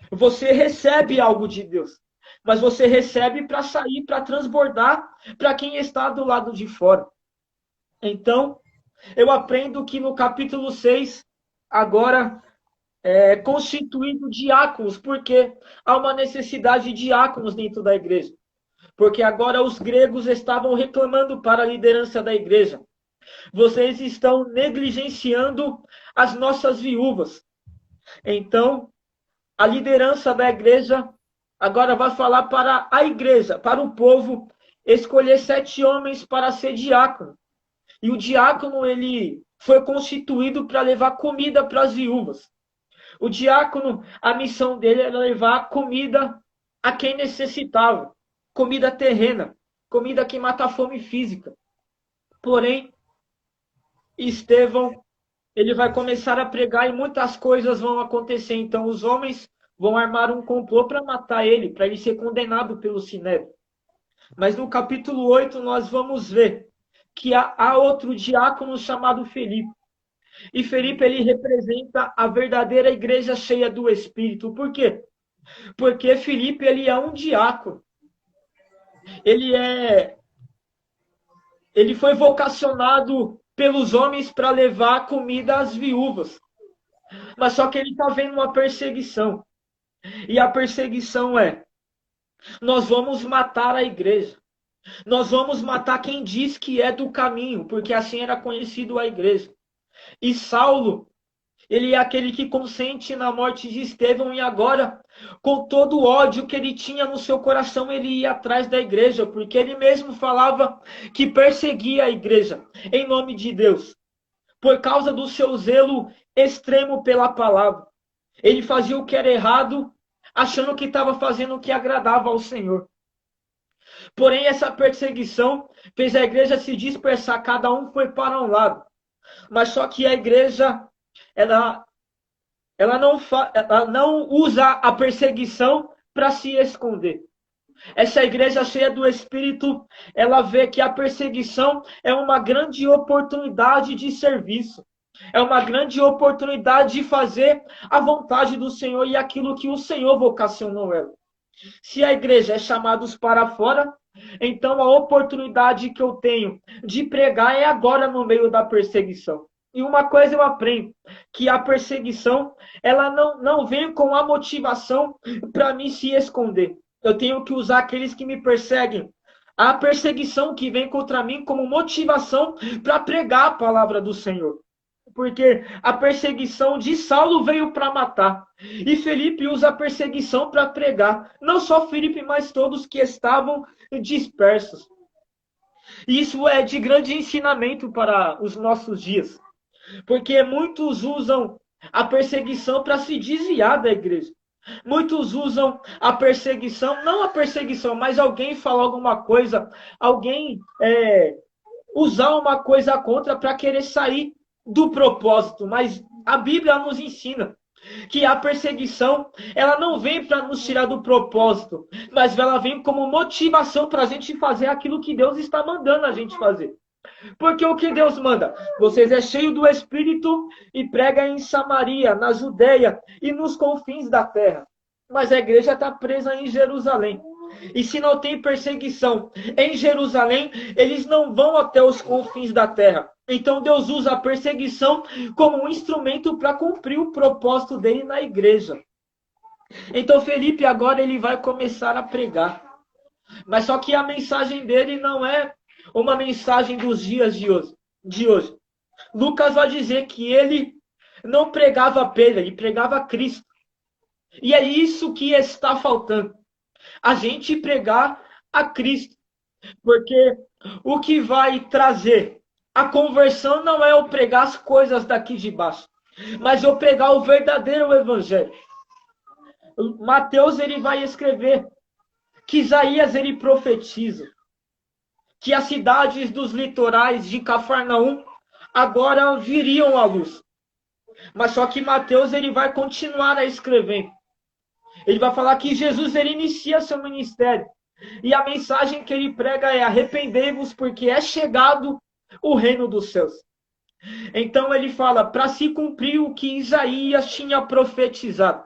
Speaker 4: Você recebe algo de Deus. Mas você recebe para sair, para transbordar para quem está do lado de fora. Então, eu aprendo que no capítulo 6, agora é constituído diáconos, porque há uma necessidade de diáconos dentro da igreja. Porque agora os gregos estavam reclamando para a liderança da igreja. Vocês estão negligenciando as nossas viúvas. Então, a liderança da igreja agora vai falar para a igreja, para o povo, escolher 7 homens para ser diácono. E o diácono, ele foi constituído para levar comida para as viúvas. O diácono, a missão dele era levar comida a quem necessitava. Comida terrena, comida que mata a fome física. Porém, Estevão, ele vai começar a pregar e muitas coisas vão acontecer. Então, os homens vão armar um complô para matar ele, para ele ser condenado pelo Sinédrio. Mas no capítulo 8 nós vamos ver que há outro diácono chamado Felipe. E Felipe, ele representa a verdadeira igreja cheia do Espírito. Por quê? Porque Felipe, ele é um diácono. Ele foi vocacionado pelos homens para levar comida às viúvas. Mas só que ele está vendo uma perseguição. E a perseguição é: nós vamos matar a igreja. Nós vamos matar quem diz que é do caminho, porque assim era conhecido a igreja. E Saulo, ele é aquele que consente na morte de Estevão, e agora, com todo o ódio que ele tinha no seu coração, ele ia atrás da igreja, porque ele mesmo falava que perseguia a igreja em nome de Deus, por causa do seu zelo extremo pela palavra. Ele fazia o que era errado, achando que estava fazendo o que agradava ao Senhor. Porém, essa perseguição fez a igreja se dispersar, cada um foi para um lado. Mas só que a igreja, ela não usa a perseguição para se esconder. Essa igreja cheia do Espírito, ela vê que a perseguição é uma grande oportunidade de serviço. É uma grande oportunidade de fazer a vontade do Senhor e aquilo que o Senhor vocacionou ela. Se a igreja é chamada para fora, então a oportunidade que eu tenho de pregar é agora no meio da perseguição. E uma coisa eu aprendo, que a perseguição, ela não vem com a motivação para mim se esconder. Eu tenho que usar aqueles que me perseguem. A perseguição que vem contra mim como motivação para pregar a palavra do Senhor. Porque a perseguição de Saulo veio para matar. E Felipe usa a perseguição para pregar. Não só Felipe, mas todos que estavam dispersos. E isso é de grande ensinamento para os nossos dias. Porque muitos usam a perseguição para se desviar da igreja. Muitos usam a perseguição, não a perseguição, mas alguém falar alguma coisa, alguém usar uma coisa contra para querer sair do propósito. Mas a Bíblia nos ensina que a perseguição, ela não vem para nos tirar do propósito, mas ela vem como motivação para a gente fazer aquilo que Deus está mandando a gente fazer. Porque o que Deus manda? Vocês é cheio do Espírito e prega em Samaria, na Judeia e nos confins da terra. Mas a igreja está presa em Jerusalém. E se não tem perseguição em Jerusalém, eles não vão até os confins da terra. Então Deus usa a perseguição como um instrumento para cumprir o propósito dele na igreja. Então Felipe agora ele vai começar a pregar. Mas só que a mensagem dele não é uma mensagem dos dias de hoje. Lucas vai dizer que ele não pregava Pedro, ele pregava Cristo. E é isso que está faltando. A gente pregar a Cristo. Porque o que vai trazer a conversão não é eu pregar as coisas daqui de baixo, mas eu pregar o verdadeiro evangelho. Mateus ele vai escrever que Isaías ele profetiza que as cidades dos litorais de Cafarnaum agora viriam à luz. Mas só que Mateus ele vai continuar a escrever. Ele vai falar que Jesus ele inicia seu ministério. E a mensagem que ele prega é: arrependei-vos, porque é chegado o reino dos céus. Então ele fala, para se cumprir o que Isaías tinha profetizado.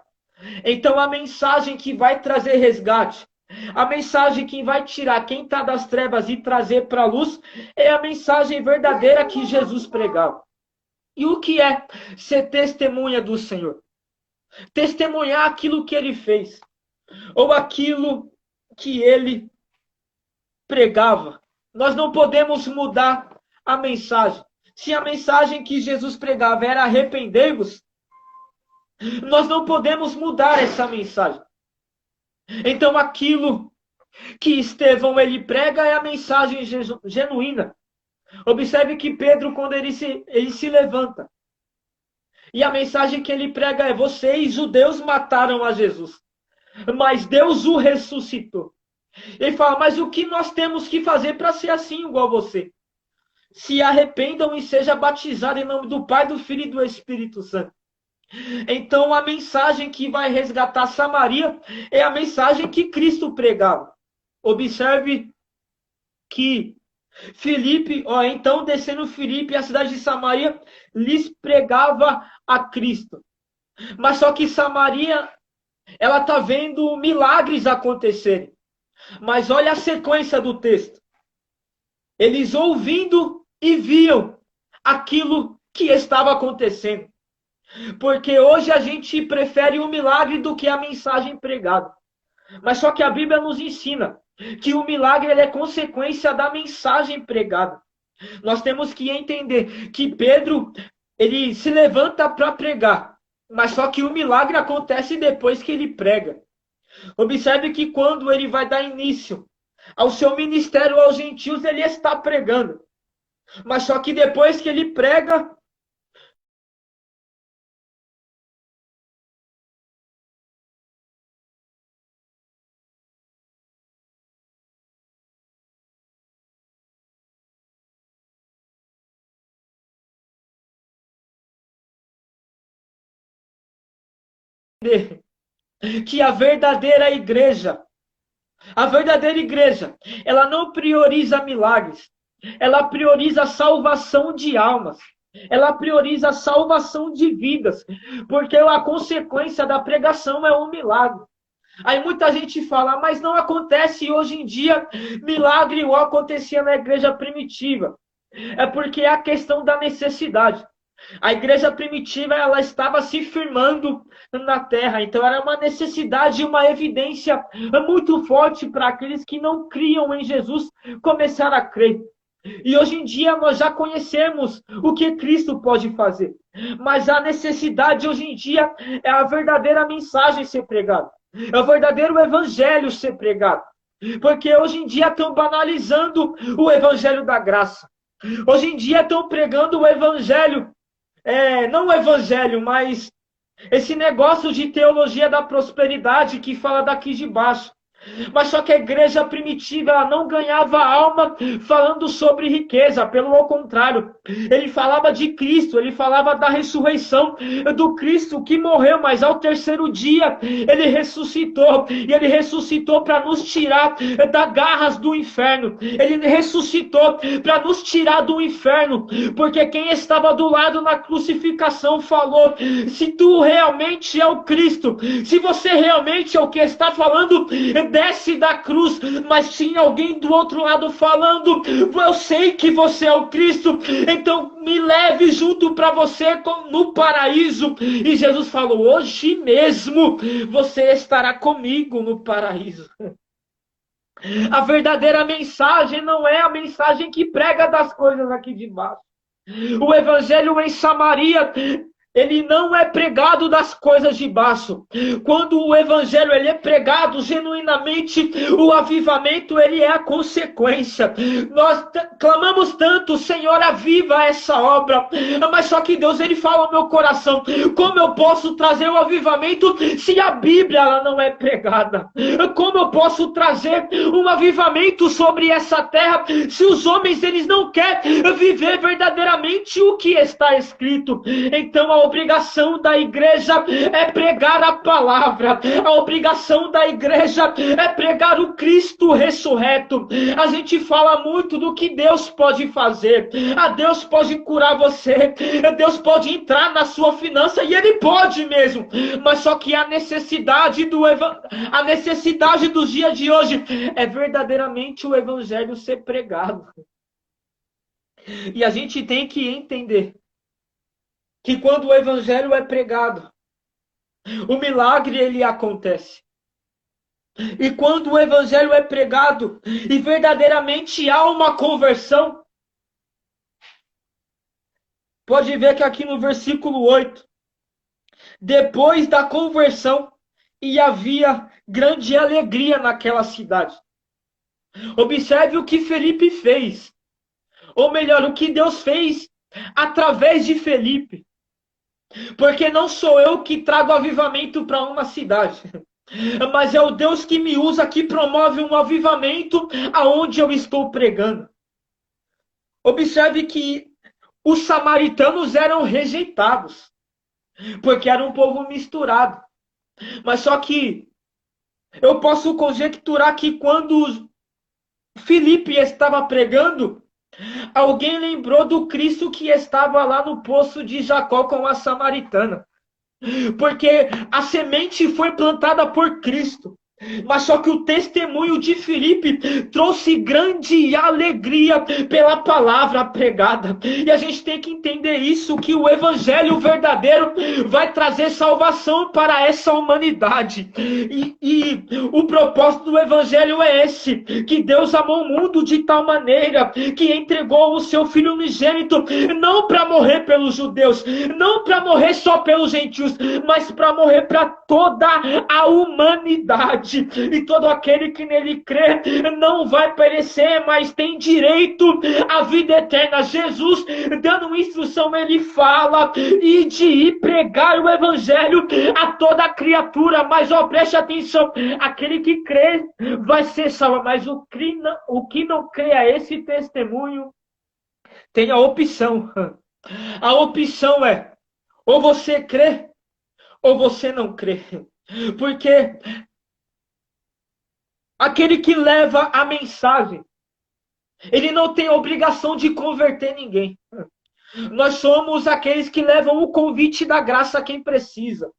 Speaker 4: Então a mensagem que vai trazer resgate, a mensagem que vai tirar quem está das trevas e trazer para a luz, é a mensagem verdadeira que Jesus pregava. E o que é ser testemunha do Senhor? Testemunhar aquilo que ele fez, ou aquilo que ele pregava. Nós não podemos mudar a mensagem, Se a mensagem que Jesus pregava era arrependei-vos, nós não podemos mudar essa mensagem. Então aquilo que Estevão ele prega é a mensagem genuína. Observe que Pedro, quando ele se levanta, e a mensagem que ele prega é: vocês, judeus, mataram a Jesus, mas Deus o ressuscitou. Ele fala: mas o que nós temos que fazer para ser assim igual a você? Se arrependam e sejam batizados em nome do Pai, do Filho e do Espírito Santo. Então a mensagem que vai resgatar Samaria é a mensagem que Cristo pregava. Observe que Filipe, então descendo Filipe, a cidade de Samaria, lhes pregava a Cristo. Mas só que Samaria, ela está vendo milagres acontecerem. Mas olha a sequência do texto. Eles ouvindo e viam aquilo que estava acontecendo. Porque hoje a gente prefere o milagre do que a mensagem pregada. Mas só que a Bíblia nos ensina que o milagre ele é consequência da mensagem pregada. Nós temos que entender que Pedro ele se levanta para pregar, mas só que o milagre acontece depois que ele prega. Observe que quando ele vai dar início ao seu ministério aos gentios, ele está pregando. Mas só que depois que ele prega, que a verdadeira igreja, ela não prioriza milagres, ela prioriza a salvação de almas, ela prioriza a salvação de vidas, porque a consequência da pregação é um milagre. Aí muita gente fala: mas não acontece hoje em dia milagre igual acontecia na igreja primitiva. É porque é a questão da necessidade. A igreja primitiva ela estava se firmando na terra, então era uma necessidade, uma evidência muito forte para aqueles que não criam em Jesus começar a crer. E hoje em dia nós já conhecemos o que Cristo pode fazer, mas a necessidade hoje em dia é a verdadeira mensagem ser pregada, é o verdadeiro evangelho ser pregado, porque hoje em dia estão banalizando o evangelho da graça. Hoje em dia estão pregando o evangelho, não o evangelho, mas esse negócio de teologia da prosperidade que fala daqui de baixo. Mas só que a igreja primitiva ela não ganhava alma falando sobre riqueza, pelo contrário, ele falava de Cristo, ele falava da ressurreição do Cristo que morreu, mas ao terceiro dia ele ressuscitou, e ele ressuscitou para nos tirar das garras do inferno, ele ressuscitou para nos tirar do inferno, porque quem estava do lado na crucificação falou: se tu realmente é o Cristo, se você realmente é o que está falando, desce da cruz. Mas tinha alguém do outro lado falando: eu sei que você é o Cristo, então me leve junto para você no paraíso. E Jesus falou: hoje mesmo você estará comigo no paraíso. A verdadeira mensagem não é a mensagem que prega das coisas aqui de baixo. O evangelho em Samaria, ele não é pregado das coisas de baixo. Quando o evangelho ele é pregado genuinamente, o avivamento ele é a consequência. Nós clamamos tanto: Senhor, aviva essa obra. Mas só que Deus ele fala ao meu coração: como eu posso trazer o avivamento se a Bíblia ela não é pregada? Como eu posso trazer um avivamento sobre essa terra se os homens eles não querem viver verdadeiramente o que está escrito? Então a obrigação da igreja é pregar a palavra. A obrigação da igreja é pregar o Cristo ressurreto. A gente fala muito do que Deus pode fazer. Deus pode curar você. Deus pode entrar na sua finança, e Ele pode mesmo. Mas só que a necessidade dos dias de hoje é verdadeiramente o evangelho ser pregado. E a gente tem que entender que quando o evangelho é pregado, o milagre ele acontece. E quando o evangelho é pregado e verdadeiramente há uma conversão, pode ver que aqui no versículo 8, depois da conversão, e havia grande alegria naquela cidade. Observe o que Felipe fez, ou melhor, o que Deus fez através de Felipe. Porque não sou eu que trago avivamento para uma cidade, mas é o Deus que me usa, que promove um avivamento aonde eu estou pregando. Observe que os samaritanos eram rejeitados, porque era um povo misturado. Mas só que eu posso conjecturar que quando Filipe estava pregando, alguém lembrou do Cristo que estava lá no poço de Jacó com a samaritana. Porque a semente foi plantada por Cristo. Mas só que o testemunho de Filipe trouxe grande alegria pela palavra pregada. E a gente tem que entender isso, que o evangelho verdadeiro vai trazer salvação para essa humanidade. E o propósito do evangelho é esse, que Deus amou o mundo de tal maneira que entregou o seu Filho unigênito, não para morrer pelos judeus, não para morrer só pelos gentios, mas para morrer para toda a humanidade. E todo aquele que nele crê não vai perecer, mas tem direito à vida eterna. Jesus, dando instrução, ele fala e de ir pregar o evangelho a toda criatura. Mas ó, preste atenção, aquele que crê vai ser salvo, mas o que não crê a esse testemunho tem a opção. A opção é, ou você crê, ou você não crê. Porque aquele que leva a mensagem, ele não tem a obrigação de converter ninguém. Nós somos aqueles que levam o convite da graça a quem precisa.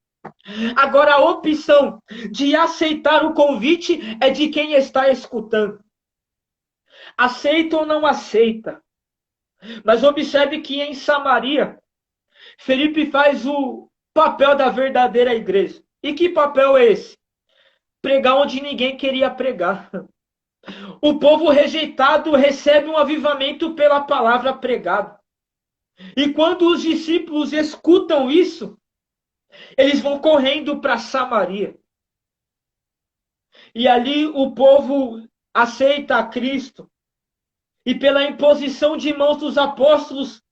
Speaker 4: Agora, a opção de aceitar o convite é de quem está escutando. Aceita ou não aceita. Mas observe que em Samaria, Felipe faz o papel da verdadeira igreja. E que papel é esse? Pregar onde ninguém queria pregar. O povo rejeitado recebe um avivamento pela palavra pregada. E quando os discípulos escutam isso, eles vão correndo para Samaria. E ali o povo aceita a Cristo. E pela imposição de mãos dos apóstolos,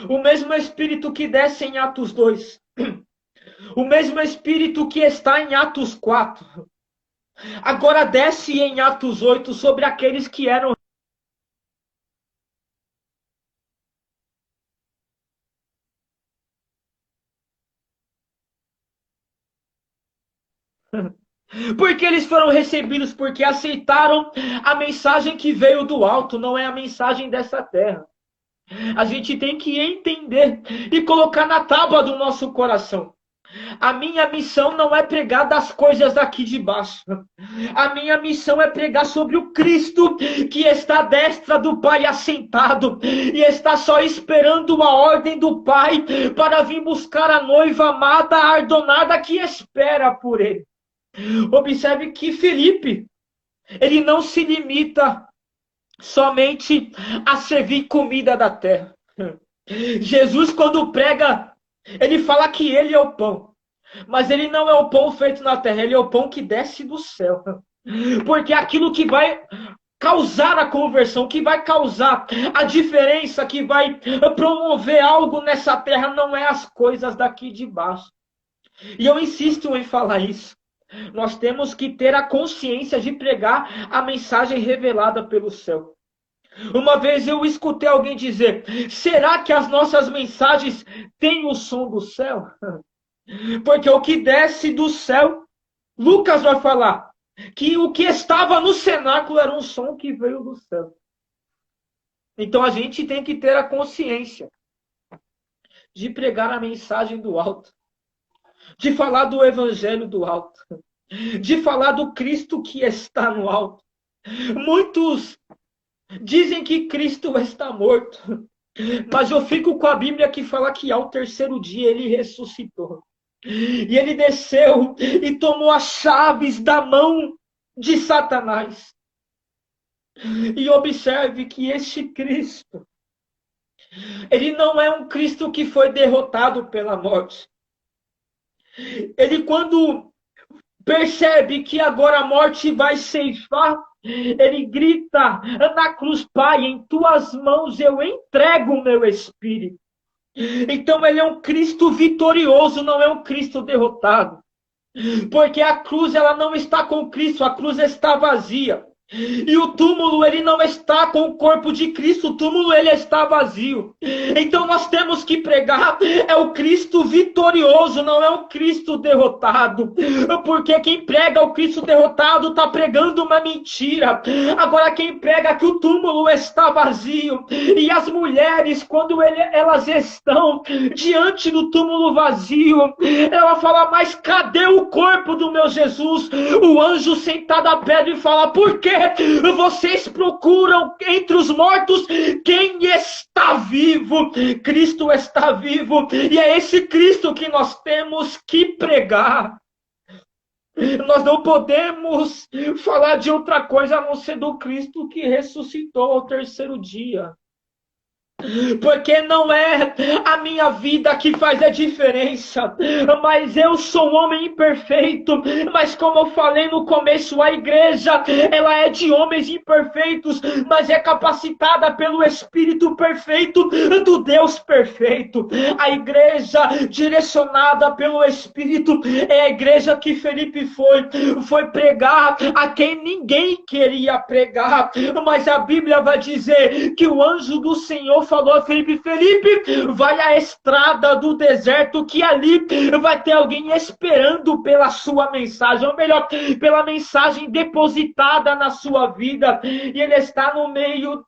Speaker 4: o mesmo Espírito que desce em Atos 2, o mesmo Espírito que está em Atos 4, agora desce em Atos 8 sobre aqueles que eram porque eles foram recebidos, porque aceitaram a mensagem que veio do alto, não é a mensagem dessa terra. A gente tem que entender e colocar na tábua do nosso coração. A minha missão não é pregar das coisas daqui de baixo. A minha missão é pregar sobre o Cristo que está à destra do Pai assentado e está só esperando a ordem do Pai para vir buscar a noiva amada, ardonada que espera por ele. Observe que Felipe, ele não se limita somente a servir comida da terra. Jesus, quando prega, ele fala que ele é o pão. Mas ele não é o pão feito na terra, ele é o pão que desce do céu. Porque aquilo que vai causar a conversão, que vai causar a diferença, que vai promover algo nessa terra, não é as coisas daqui de baixo. E eu insisto em falar isso. Nós temos que ter a consciência de pregar a mensagem revelada pelo céu. Uma vez eu escutei alguém dizer: será que as nossas mensagens têm o som do céu? Porque o que desce do céu, Lucas vai falar que o que estava no cenáculo era um som que veio do céu. Então a gente tem que ter a consciência de pregar a mensagem do alto, de falar do evangelho do alto, de falar do Cristo que está no alto. Muitos dizem que Cristo está morto, mas eu fico com a Bíblia que fala que ao terceiro dia ele ressuscitou. E ele desceu e tomou as chaves da mão de Satanás. E observe que este Cristo, Ele não é um Cristo que foi derrotado pela morte. Ele, quando percebe que agora a morte vai ceifar, ele grita na cruz: Pai, em tuas mãos eu entrego o meu espírito. Então ele é um Cristo vitorioso, não é um Cristo derrotado. Porque a cruz, ela não está com Cristo, a cruz está vazia. E o túmulo, ele não está com o corpo de Cristo, o túmulo, ele está vazio. Então nós temos que pregar, é o Cristo vitorioso, não é o Cristo derrotado. Porque quem prega o Cristo derrotado está pregando uma mentira. Agora quem prega que o túmulo está vazio, e as mulheres, quando elas estão diante do túmulo vazio, ela fala: mas cadê o corpo do meu Jesus? O anjo sentado à pedra e fala: por quê? Vocês procuram entre os mortos quem está vivo. Cristo está vivo, e é esse Cristo que nós temos que pregar. Nós não podemos falar de outra coisa a não ser do Cristo que ressuscitou ao terceiro dia. Porque não é a minha vida que faz a diferença, mas eu sou um homem imperfeito. Mas como eu falei no começo, a igreja, ela é de homens imperfeitos, mas é capacitada pelo Espírito perfeito do Deus perfeito. A igreja direcionada pelo Espírito é a igreja que Felipe foi pregar a quem ninguém queria pregar. Mas a Bíblia vai dizer que o anjo do Senhor falou a Felipe: Felipe, vai à estrada do deserto, que ali vai ter alguém esperando pela sua mensagem, ou melhor, pela mensagem depositada na sua vida. E ele está no meio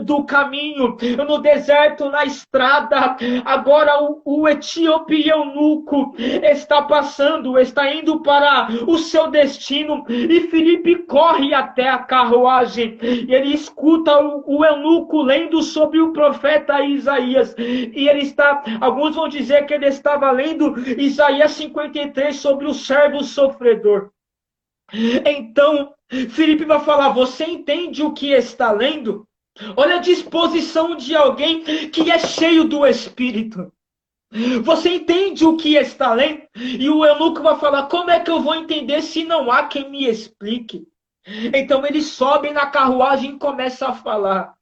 Speaker 4: do caminho, no deserto, na estrada. Agora o etíope eunuco está passando, está indo para o seu destino, e Felipe corre até a carruagem, e ele escuta o eunuco lendo sobre o profeta Isaías, e ele está, alguns vão dizer que ele estava lendo Isaías 53 sobre o servo sofredor. Então Felipe vai falar: você entende o que está lendo? Olha a disposição de alguém que é cheio do Espírito. Você entende o que está lendo? E o eunuco vai falar: como é que eu vou entender se não há quem me explique? Então ele sobe na carruagem e começa a falar.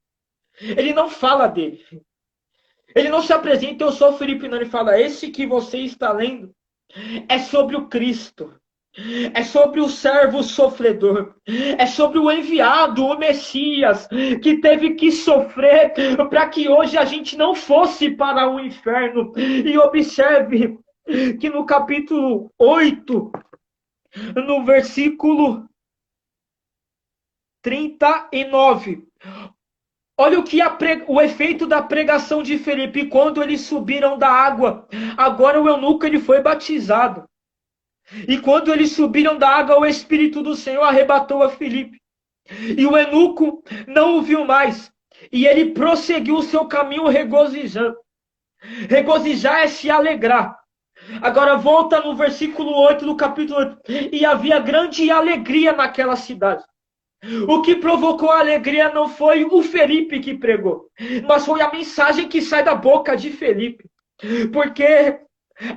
Speaker 4: Ele não fala dele. Ele não se apresenta: eu sou Felipe, não. Ele fala: esse que você está lendo é sobre o Cristo. É sobre o servo sofredor, é sobre o enviado, o Messias, que teve que sofrer para que hoje a gente não fosse para o inferno. E observe que no capítulo 8, no versículo 39, olha o efeito da pregação de Felipe. Quando eles subiram da água, agora o eunuco ele foi batizado. E quando eles subiram da água, o Espírito do Senhor arrebatou a Filipe. E o eunuco não o viu mais. E ele prosseguiu o seu caminho regozijando. Regozijar é se alegrar. Agora volta no versículo 8 do capítulo 8. E havia grande alegria naquela cidade. O que provocou a alegria não foi o Felipe que pregou, mas foi a mensagem que sai da boca de Felipe. Porque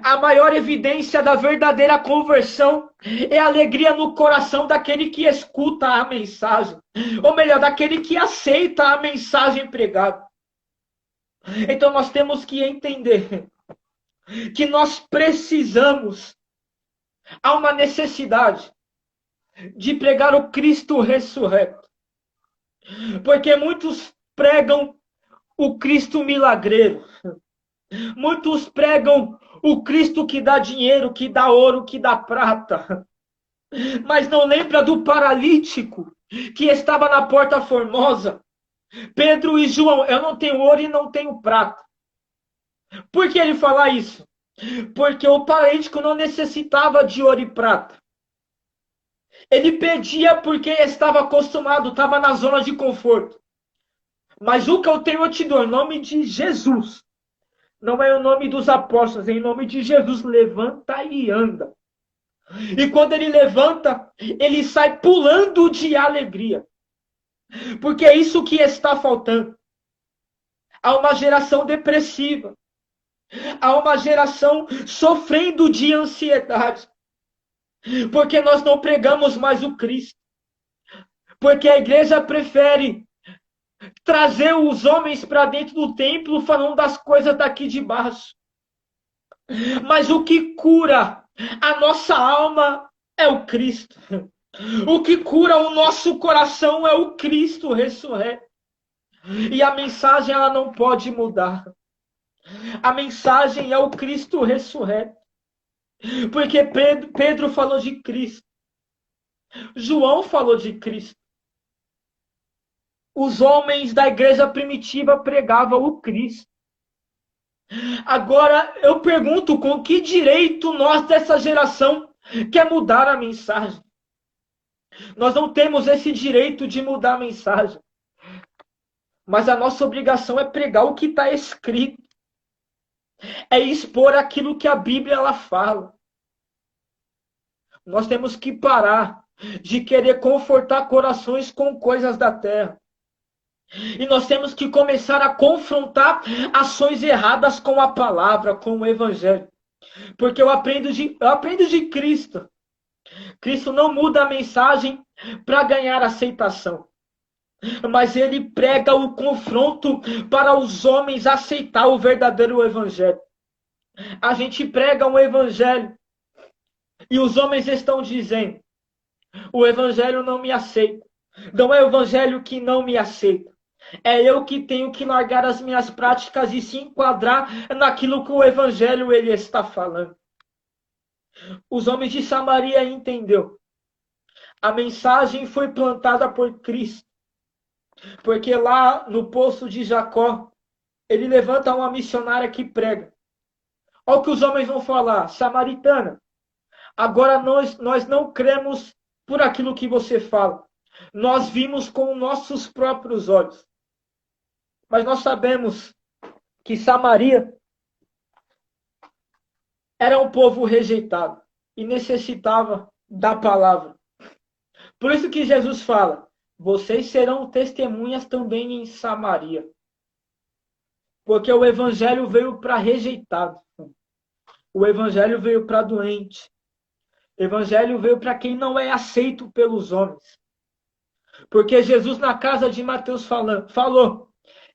Speaker 4: a maior evidência da verdadeira conversão é a alegria no coração daquele que escuta a mensagem. Ou melhor, daquele que aceita a mensagem pregada. Então nós temos que entender que nós precisamos, há uma necessidade de pregar o Cristo ressurreto. Porque muitos pregam o Cristo milagreiro. Muitos pregam o Cristo que dá dinheiro, que dá ouro, que dá prata. Mas não lembra do paralítico que estava na Porta Formosa. Pedro e João: eu não tenho ouro e não tenho prata. Por que ele fala isso? Porque o paralítico não necessitava de ouro e prata. Ele pedia porque estava acostumado, estava na zona de conforto. Mas o que eu tenho eu te dou, em nome de Jesus. Não é o nome dos apóstolos, é em nome de Jesus. Levanta e anda. E quando ele levanta, ele sai pulando de alegria. Porque é isso que está faltando. Há uma geração depressiva. Há uma geração sofrendo de ansiedade. Porque nós não pregamos mais o Cristo. Porque a igreja prefere trazer os homens para dentro do templo falando das coisas daqui de baixo. Mas o que cura a nossa alma é o Cristo. O que cura o nosso coração é o Cristo ressurreto. E a mensagem ela não pode mudar. A mensagem é o Cristo ressurreto. Porque Pedro falou de Cristo. João falou de Cristo. Os homens da igreja primitiva pregavam o Cristo. Agora eu pergunto, com que direito nós dessa geração quer mudar a mensagem? Nós não temos esse direito de mudar a mensagem. Mas a nossa obrigação é pregar o que está escrito. É expor aquilo que a Bíblia ela fala. Nós temos que parar de querer confortar corações com coisas da terra. E nós temos que começar a confrontar ações erradas com a palavra, com o Evangelho. Porque eu aprendo de Cristo. Cristo não muda a mensagem para ganhar aceitação. Mas ele prega o confronto para os homens aceitar o verdadeiro Evangelho. A gente prega um Evangelho e os homens estão dizendo: o Evangelho não me aceita. Não é o Evangelho que não me aceita. É eu que tenho que largar as minhas práticas e se enquadrar naquilo que o Evangelho ele está falando. Os homens de Samaria entenderam. A mensagem foi plantada por Cristo. Porque lá no poço de Jacó, ele levanta uma missionária que prega. Olha o que os homens vão falar: samaritana, agora nós não cremos por aquilo que você fala. Nós vimos com nossos próprios olhos. Mas nós sabemos que Samaria era um povo rejeitado e necessitava da palavra. Por isso que Jesus fala: vocês serão testemunhas também em Samaria. Porque o Evangelho veio para rejeitado. O Evangelho veio para doente. O Evangelho veio para quem não é aceito pelos homens. Porque Jesus na casa de Mateus falou: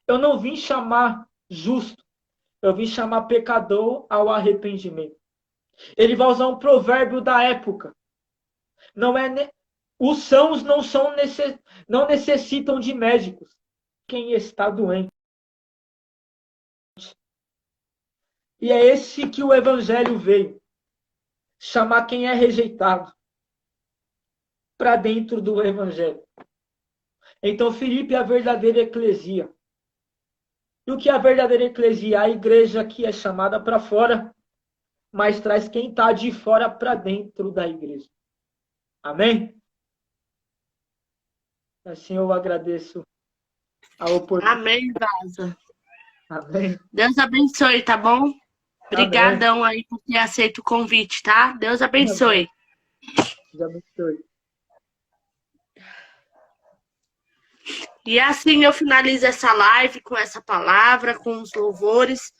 Speaker 4: eu não vim chamar justo, eu vim chamar pecador ao arrependimento. Ele vai usar um provérbio da época. Os sãos não necessitam de médicos. Quem está doente. E é esse que o Evangelho veio. Chamar quem é rejeitado para dentro do Evangelho. Então, Filipe é a verdadeira eclesia. E o que é a verdadeira eclesia? A igreja que é chamada para fora, mas traz quem está de fora para dentro da igreja. Amém? Assim eu agradeço a oportunidade.
Speaker 1: Amém, Vaza.
Speaker 4: Amém.
Speaker 1: Deus abençoe, tá bom? Obrigadão aí por ter aceito o convite, tá? Deus abençoe.
Speaker 4: Deus abençoe.
Speaker 1: E assim eu finalizo essa live com essa palavra, com os louvores,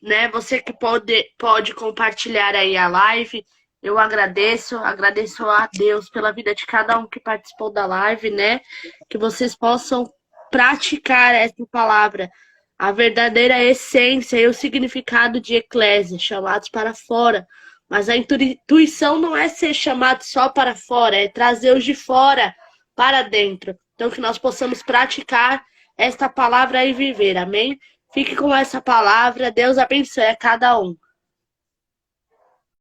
Speaker 1: né? Você que pode compartilhar aí a live, eu agradeço a Deus pela vida de cada um que participou da live, né? Que vocês possam praticar essa palavra, a verdadeira essência e o significado de eclésia, chamados para fora. Mas a intuição não é ser chamado só para fora, é trazer os de fora para dentro. Então, que nós possamos praticar esta palavra e viver. Amém? Fique com essa palavra. Deus abençoe a cada um.